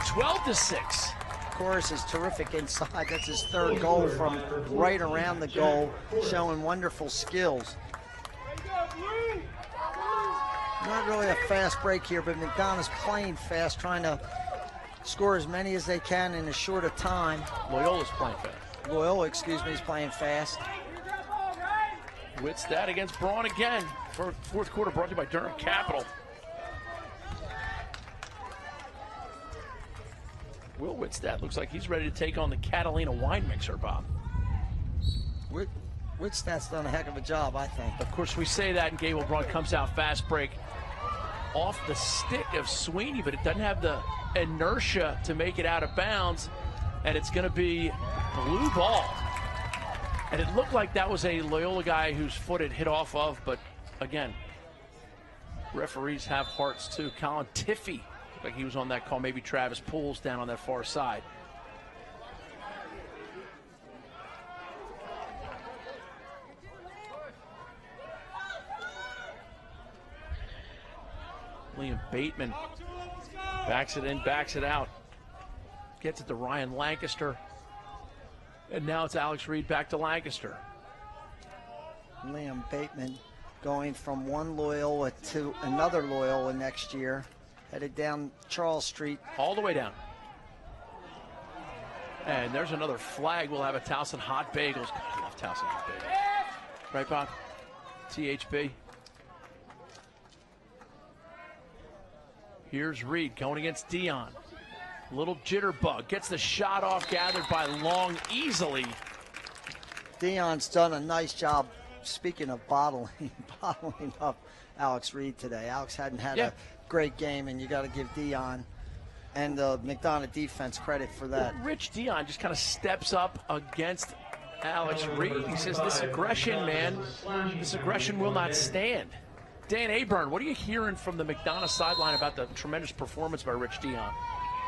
12-6. Chorus is terrific inside. That's his 3rd goal from right around the goal, showing wonderful skills. Not really a fast break here, but McDonogh's playing fast, trying to score as many as they can in as short a time. Loyola's playing fast. Loyola, excuse me, is playing fast. Wittstad against Braun again. For 4th quarter brought to you by Durham Capital. Will Whitstad looks like he's ready to take on the Catalina wine mixer, Bob. Whitstad's done a heck of a job, I think. Of course, we say that, and Gable Braun comes out fast break off the stick of Sweeney, but it doesn't have the inertia to make it out of bounds, and it's going to be blue ball. And it looked like that was a Loyola guy whose foot it hit off of, but again, referees have hearts too. Colin Tiffey, like he was on that call, maybe Travis Pools down on that far side. Liam Bateman backs it in, backs it out. Gets it to Ryan Lancaster. And now it's Alex Reed back to Lancaster. Liam Bateman going from one Loyola to another Loyola next year. Headed down Charles Street. All the way down. And there's another flag. We'll have a Towson Hot Bagels. God, I love Towson Hot Bagels. Right, Bob? THB. Here's Reed going against Dion. Little jitterbug. Gets the shot off, gathered by Long easily. Dion's done a nice job, speaking of bottling up Alex Reed today. Alex hadn't had a great game, and you got to give Dion and the McDonogh defense credit for that. Rich Dion just kind of steps up against Alex Reed. He says, this aggression, man, this aggression will not stand. Dan Aburn, what are you hearing from the McDonogh sideline about the tremendous performance by Rich Dion?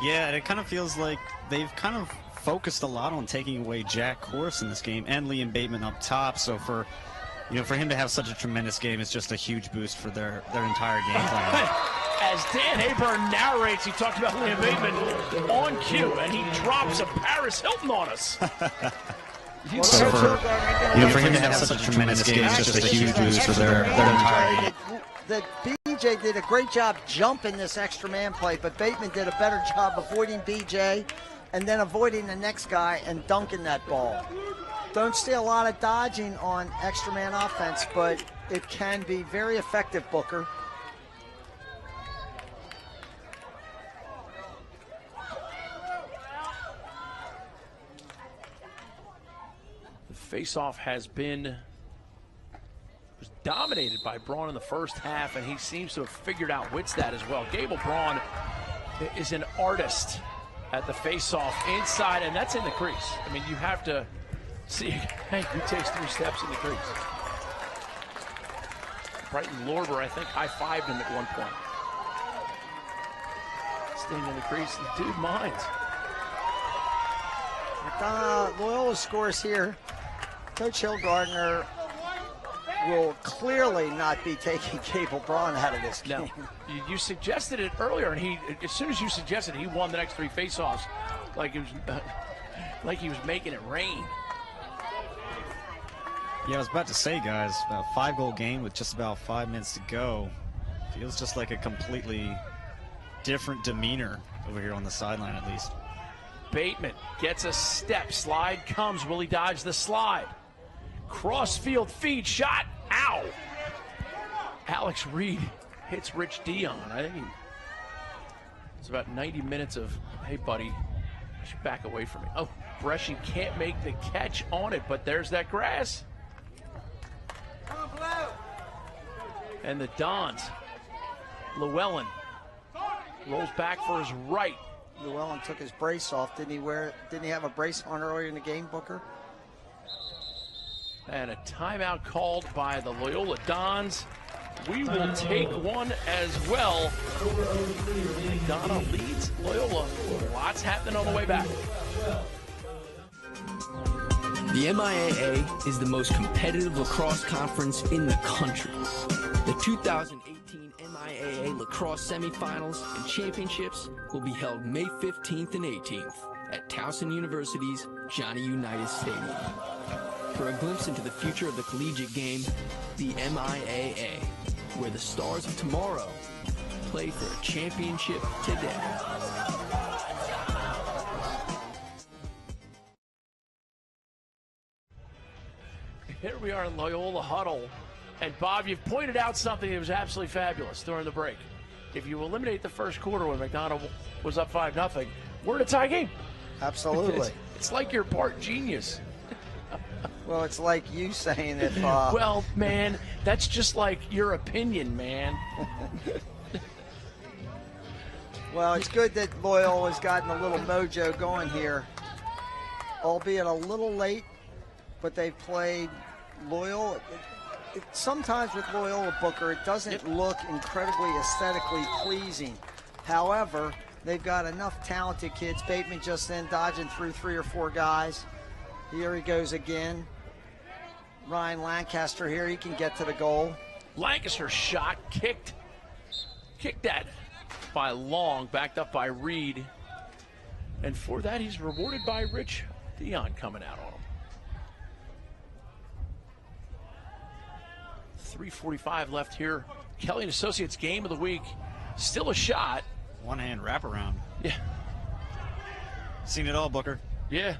Yeah, it kind of feels like they've kind of focused a lot on taking away Jack Korse in this game and Liam Bateman up top. So for him to have such a tremendous game is just a huge boost for their entire game plan. As Dan Aburn narrates, he talked about Liam Bateman on cue, and he drops a Paris Hilton on us. So for him to have such a tremendous game is just a huge boost for their entire game. The BJ did a great job jumping this extra man play, but Bateman did a better job avoiding BJ and then avoiding the next guy and dunking that ball. Don't see a lot of dodging on extra man offense, but it can be very effective, Booker. The face-off was dominated by Braun in the first half, and he seems to have figured out Whitstad as well. Gable Braun is an artist at the face-off inside, and that's in the crease. I mean, you have to see who takes 3 steps in the crease. Brighton Lorber, I think, high-fived him at one point. Staying in the crease, the dude minds. Loyola scores here. Coach Hillgardner will clearly not be taking Gable Braun out of this game. No, you suggested it earlier, and as soon as you suggested it, he won the next 3 faceoffs, like he was making it rain. Yeah, I was about to say, guys, a 5-goal game with just about 5 minutes to go feels just like a completely different demeanor over here on the sideline, at least. Bateman gets a step, slide comes. Will he dodge the slide? Crossfield feed shot. Ow! Alex Reed hits Rich Dion. I think it's about 90 minutes of, hey, buddy, I should back away from me. Oh, Bresci can't make the catch on it, but there's that grass. And the Dons. Llewellyn rolls back for his right. Llewellyn took his brace off. Didn't he have a brace on earlier in the game, Booker? And a timeout called by the Loyola Dons. We will take one as well. McDonogh leads Loyola. Lots happening on the way back. The MIAA is the most competitive lacrosse conference in the country. The 2018 MIAA lacrosse semifinals and championships will be held May 15th and 18th at Towson University's Johnny Unitas Stadium. For a glimpse into the future of the collegiate game, the MIAA, where the stars of tomorrow play for a championship today. Here we are in Loyola Huddle. And Bob, you've pointed out something that was absolutely fabulous during the break. If you eliminate the first quarter when McDonogh was up 5-0, We're in a tie game. Absolutely. It's like you're part genius. Well, it's like you saying if... well, man, that's just like your opinion, man. Well, it's good that Loyola's gotten a little mojo going here, albeit a little late, but they've played Loyola. Sometimes with Loyola, Booker, it doesn't look incredibly aesthetically pleasing. However, they've got enough talented kids. Bateman just then dodging through 3 or 4 guys. Here he goes again. Ryan Lancaster here, he can get to the goal. Lancaster shot, kicked that by Long, backed up by Reed. And for that, he's rewarded by Rich Dion coming out on him. 3:45 left here. Kelly and Associates game of the week. Still a shot. One-hand wraparound. Yeah. Seen it all, Booker. Yeah.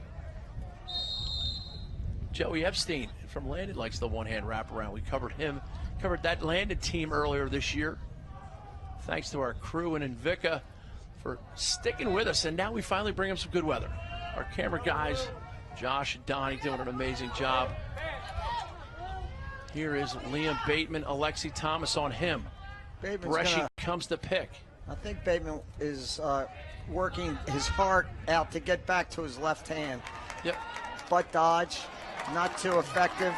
Joey Epstein from Landon likes the one-hand wraparound. We covered that Landon team earlier this year. Thanks to our crew and Invicta for sticking with us. And now we finally bring them some good weather. Our camera guys, Josh and Donnie, doing an amazing job. Here is Liam Bateman, Alexi Thomas on him. Bresci comes to pick. I think Bateman is working his heart out to get back to his left hand. Yep. Butt dodge, not too effective.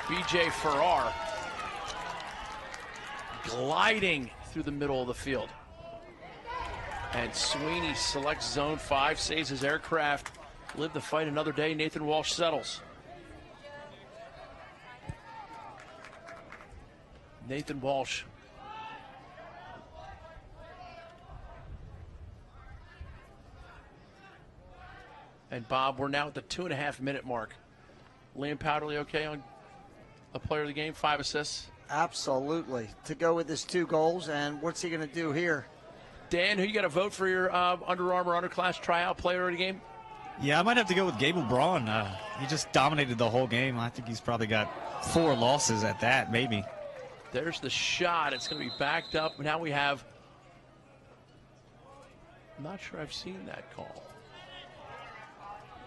BJ Farrar gliding through the middle of the field. And Sweeney selects zone 5, saves his aircraft. Live to fight another day. Nathan Walsh settles. Nathan Walsh. And Bob, we're now at the 2.5-minute mark. Liam Powderly okay on a player of the game, 5 assists? Absolutely. To go with his 2 goals, and what's he going to do here? Dan, who you got to vote for your Under Armour Underclass tryout player of the game? Yeah, I might have to go with Gable Braun. He just dominated the whole game. I think he's probably got 4 losses at that, maybe. There's the shot. It's going to be backed up. Now we have... I'm not sure I've seen that call.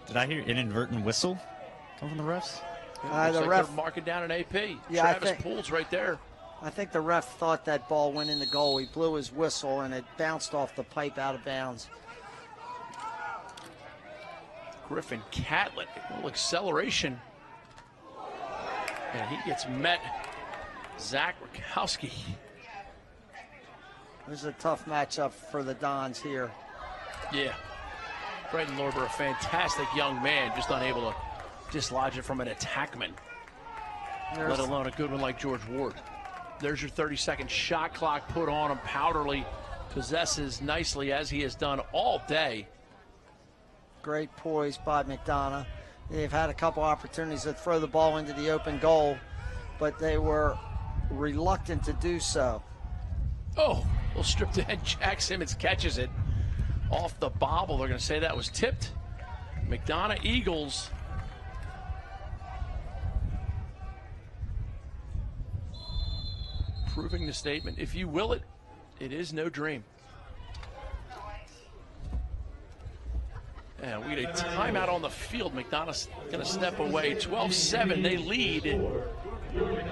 Did I hear inadvertent whistle come from the refs? The ref marking down an AP. Yeah, Travis Poole's right there. I think the ref thought that ball went in the goal. He blew his whistle, and it bounced off the pipe out of bounds. Griffin Catlett, a little acceleration. And he gets met. Zach Rakowski. This is a tough matchup for the Dons here. Yeah. Braden Lorber, a fantastic young man, just unable to dislodge it from an attackman, let alone a good one like George Ward. There's your 30-second shot clock put on him. Powderly possesses nicely, as he has done all day. Great poise by McDonogh. They've had a couple opportunities to throw the ball into the open goal, but they were reluctant to do so. Oh, little strip to end. Jack Simmons catches it off the bobble. They're going to say that was tipped. McDonogh Eagles. Proving the statement, if you will it, it is no dream. And we get a timeout on the field. McDonogh's going to step away. 12-7, they lead.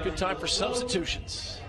Good time for substitutions.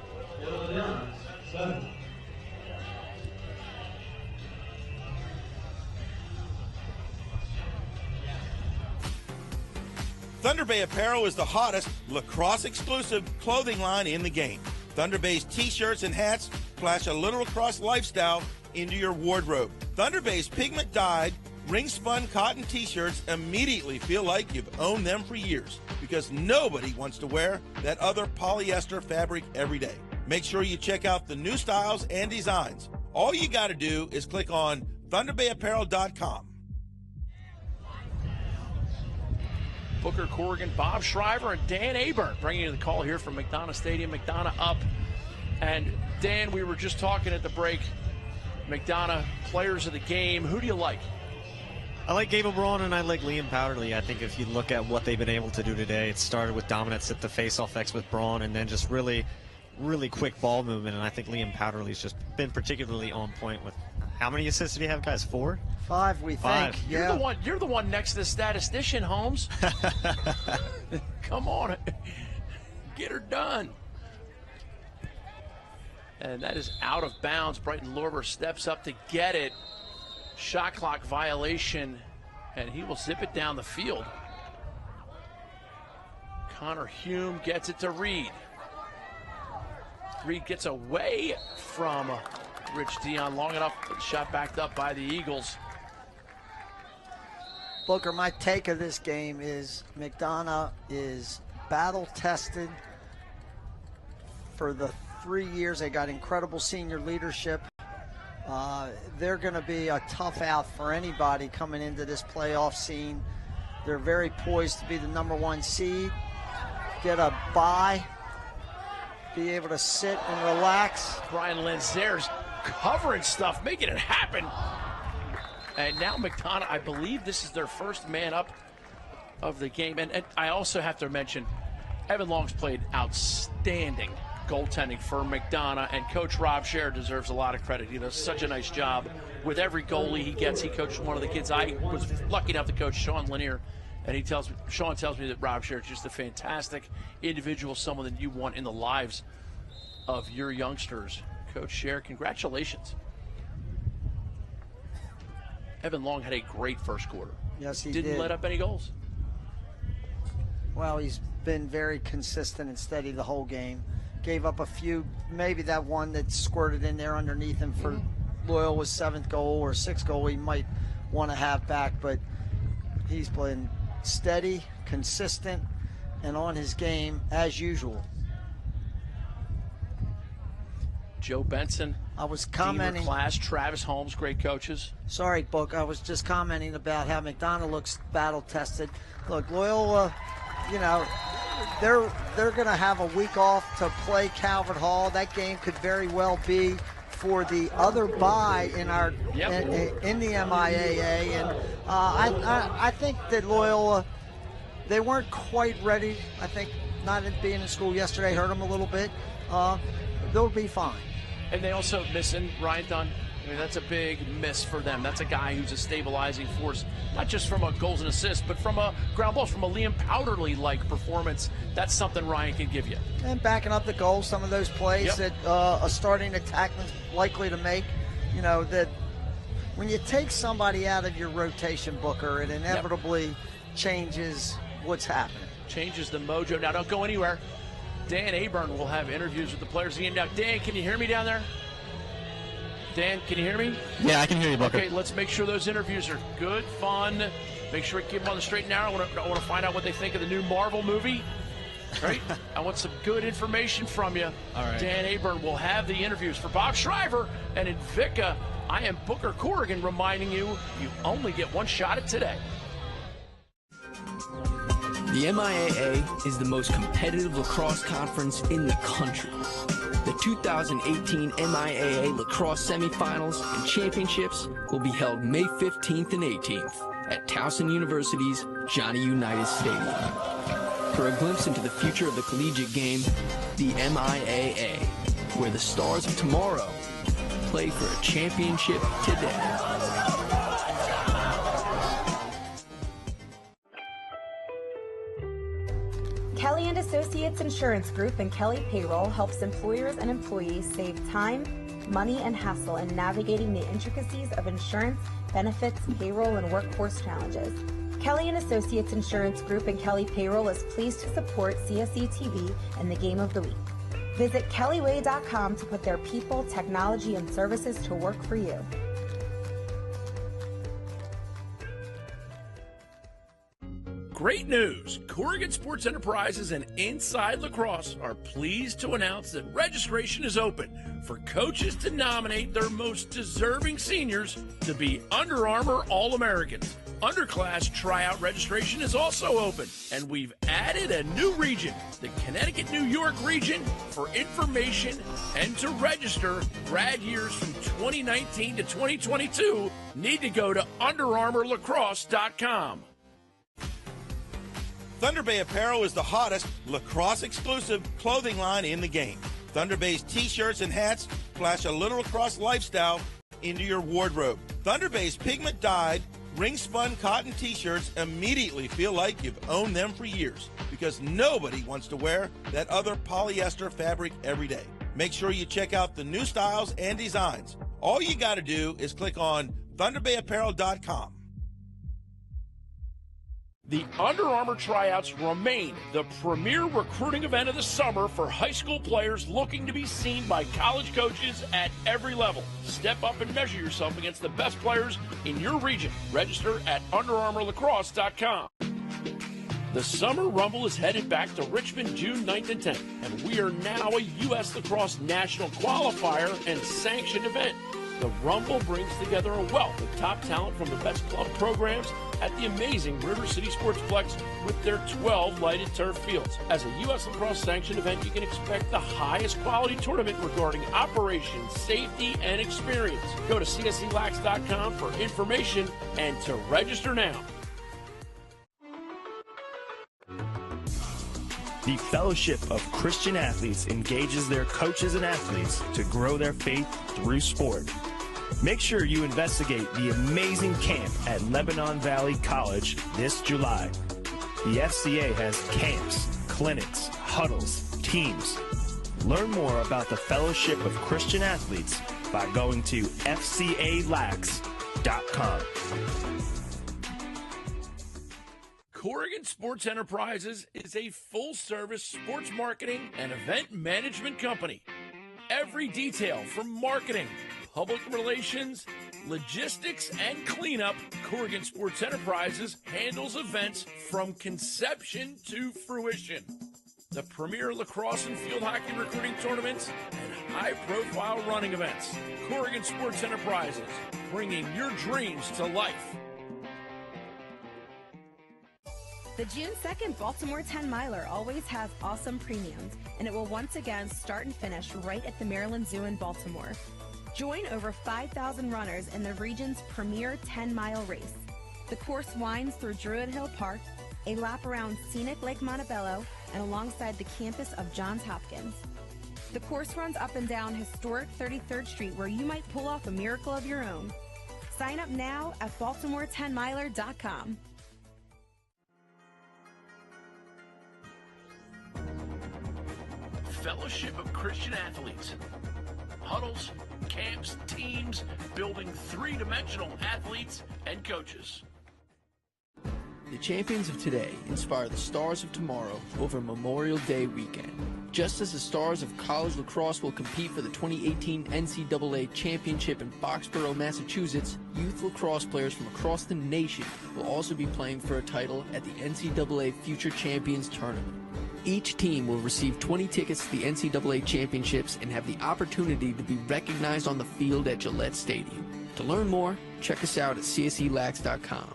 Thunder Bay Apparel is the hottest lacrosse-exclusive clothing line in the game. Thunder Bay's t-shirts and hats flash a little lacrosse lifestyle into your wardrobe. Thunder Bay's pigment-dyed, ring-spun cotton t-shirts immediately feel like you've owned them for years because nobody wants to wear that other polyester fabric every day. Make sure you check out the new styles and designs. All you got to do is click on ThunderBayApparel.com. Booker Corrigan, Bob Shriver, and Dan Aburn bringing you the call here from McDonogh Stadium. McDonogh up. And Dan, we were just talking at the break. McDonogh, players of the game. Who do you like? I like Gable Braun and I like Liam Powderly. I think if you look at what they've been able to do today, it started with dominance at the face-off X with Braun and then just really quick ball movement. And I think Liam Powderly's just been particularly on point with How many assists did he have, guys? 4? 5, we think. Yeah. You're the one next to the statistician, Holmes. Come on. Get her done. And that is out of bounds. Brighton Lorber steps up to get it. Shot clock violation, and he will zip it down the field. Connor Hume gets it to Reed. Reed gets away from Rich Dion long enough, but shot backed up by the Eagles. Booker, my take of this game is McDonogh is battle-tested for the 3 years. They got incredible senior leadership. They're going to be a tough out for anybody coming into this playoff scene. They're very poised to be the #1 seed, get a bye, be able to sit and relax. Brian Lanzer's covering stuff, making it happen. And now McDonogh, I believe this is their first man up of the game. And I also have to mention, Evan Long's played outstanding goaltending for McDonogh, and Coach Rob Scher deserves a lot of credit. He does such a nice job with every goalie he gets. He coached one of the kids. I was lucky enough to coach Sean Lanier, and Sean tells me that Rob Scher is just a fantastic individual, someone that you want in the lives of your youngsters. Coach Scher, congratulations. Evan Long had a great first quarter. Yes, he didn't let up any goals. Well, he's been very consistent and steady the whole game. Gave up a few, maybe that one that squirted in there underneath him for Loyola's 7th goal or 6th goal he might want to have back, but he's been steady, consistent, and on his game as usual. Joe Benson, I was commenting. Class, Travis Holmes, great coaches. Sorry, Book. I was just commenting about how McDonogh looks battle-tested. Look, Loyola, you know, they're going to have a week off to play Calvert Hall. That game could very well be for the other bye in our in the MIAA, and I think that Loyola, they weren't quite ready. I think not being in school yesterday hurt them a little bit. They'll be fine. And they also missing Ryan Dunn. I mean, that's a big miss for them. That's a guy who's a stabilizing force, not just from a goals and assists, but from a ground balls, from a Liam Powderly-like performance. That's something Ryan can give you. And backing up the goals, some of those plays that a starting attackman's likely to make, you know, that when you take somebody out of your rotation, Booker, it inevitably changes what's happening. Changes the mojo. Now, don't go anywhere. Dan Aburn will have interviews with the players again. Now, Dan, can you hear me down there? Dan, can you hear me? Yeah, I can hear you, Booker. Okay, let's make sure those interviews are good, fun. Make sure we keep them on the straight and narrow. I want to find out what they think of the new Marvel movie. Right? I want some good information from you. All right. Dan Aburn will have the interviews for Bob Shriver and Invicta. I am Booker Corrigan reminding you, you only get one shot at today. The MIAA is the most competitive lacrosse conference in the country. The 2018 MIAA lacrosse semifinals and championships will be held May 15th and 18th at Towson University's Johnny Unitas Stadium. For a glimpse into the future of the collegiate game, the MIAA, where the stars of tomorrow play for a championship today. Kelly & Associates Insurance Group and Kelly Payroll helps employers and employees save time, money, and hassle in navigating the intricacies of insurance, benefits, payroll, and workforce challenges. Kelly & Associates Insurance Group and Kelly Payroll is pleased to support CSE TV and the Game of the Week. Visit kellyway.com to put their people, technology, and services to work for you. Great news! Corrigan Sports Enterprises and Inside Lacrosse are pleased to announce that registration is open for coaches to nominate their most deserving seniors to be Under Armour All-Americans. Underclass tryout registration is also open, and we've added a new region, the Connecticut-New York region, for information and to register. Grad years from 2019 to 2022 need to go to UnderArmourLacrosse.com. Thunder Bay Apparel is the hottest lacrosse-exclusive clothing line in the game. Thunder Bay's t-shirts and hats flash a little lacrosse lifestyle into your wardrobe. Thunder Bay's pigment dyed, ring-spun cotton t-shirts immediately feel like you've owned them for years because nobody wants to wear that other polyester fabric every day. Make sure you check out the new styles and designs. All you got to do is click on ThunderBayApparel.com. The Under Armour tryouts remain the premier recruiting event of the summer for high school players looking to be seen by college coaches at every level. Step up and measure yourself against the best players in your region. Register at UnderArmourLacrosse.com. The Summer Rumble is headed back to Richmond June 9th and 10th, and we are now a U.S. Lacrosse National Qualifier and sanctioned event. The Rumble brings together a wealth of top talent from the best club programs at the amazing River City Sportsplex with their 12 lighted turf fields. As a U.S. Lacrosse sanctioned event, you can expect the highest quality tournament regarding operations, safety, and experience. Go to cselax.com for information and to register now. The Fellowship of Christian Athletes engages their coaches and athletes to grow their faith through sport. Make sure you investigate the amazing camp at Lebanon Valley College this July. The FCA has camps, clinics, huddles, teams. Learn more about the Fellowship of Christian Athletes by going to fcalax.com. Corrigan Sports Enterprises is a full-service sports marketing and event management company. Every detail from marketing, public relations, logistics, and cleanup, Corrigan Sports Enterprises handles events from conception to fruition. The premier lacrosse and field hockey recruiting tournaments and high-profile running events. Corrigan Sports Enterprises, bringing your dreams to life. The June 2nd Baltimore 10-miler always has awesome premiums, and it will once again start and finish right at the Maryland Zoo in Baltimore. Join over 5,000 runners in the region's premier 10-mile race. The course winds through Druid Hill Park, a lap around scenic Lake Montebello, and alongside the campus of Johns Hopkins. The course runs up and down historic 33rd Street, where you might pull off a miracle of your own. Sign up now at baltimore10miler.com. Fellowship of Christian Athletes. Huddles, camps, teams, building three-dimensional athletes and coaches. The champions of today inspire the stars of tomorrow over Memorial Day weekend. Just as the stars of college lacrosse will compete for the 2018 NCAA Championship in Foxborough, Massachusetts, youth lacrosse players from across the nation will also be playing for a title at the NCAA Future Champions Tournament. Each team will receive 20 tickets to the NCAA Championships and have the opportunity to be recognized on the field at Gillette Stadium. To learn more, check us out at cselax.com.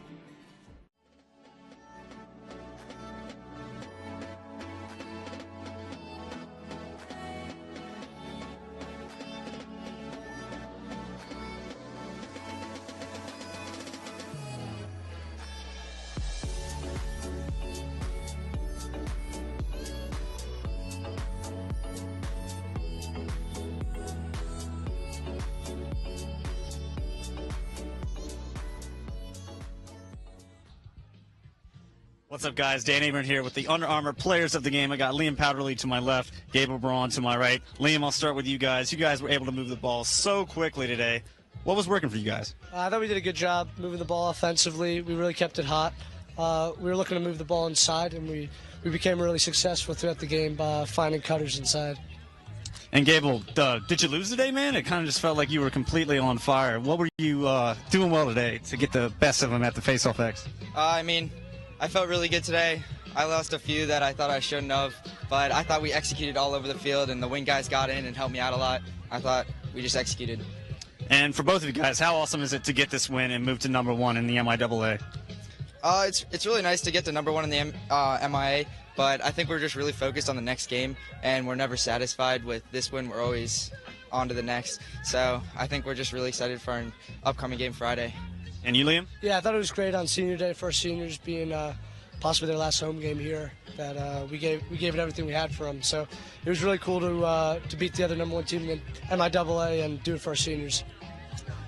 What's up, guys? Dan Abram here with the Under Armour players of the game. I got Liam Powderly to my left, Gabriel Braun to my right. Liam, I'll start with you guys. You guys were able to move the ball so quickly today. What was working for you guys? I thought we did a good job moving the ball offensively. We really kept it hot. We were looking to move the ball inside, and we became really successful throughout the game by finding cutters inside. And Gabriel, did you lose today, man? It kind of just felt like you were completely on fire. What were you doing well today to get the best of them at the Face-Off X? I felt really good today. I lost a few that I thought I shouldn't have, but I thought we executed all over the field, and the wing guys got in and helped me out a lot. I thought we just executed. And for both of you guys, how awesome is it to get this win and move to #1 in the MIAA? It's really nice to get to #1 in the MIAA, but I think we're just really focused on the next game, and we're never satisfied with this win. We're always on to the next. So I think we're just really excited for our upcoming game Friday. And you, Liam? Yeah, I thought it was great on senior day for our seniors being possibly their last home game here. That we gave it everything we had for them. So it was really cool to beat the other #1 team in MIAA and do it for our seniors.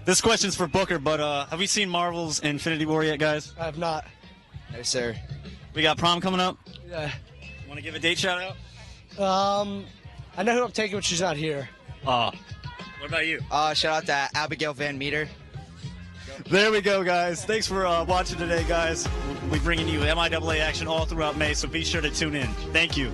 This question's for Booker, but have we seen Marvel's Infinity War yet, guys? I have not. No, sir. We got prom coming up. Yeah. Want to give a date shout out? I know who I'm taking, but she's not here. What about you? Shout out to Abigail Van Meter. There we go, guys. Thanks for watching today, guys. We'll be bringing you MIAA action all throughout May, so be sure to tune in. Thank you.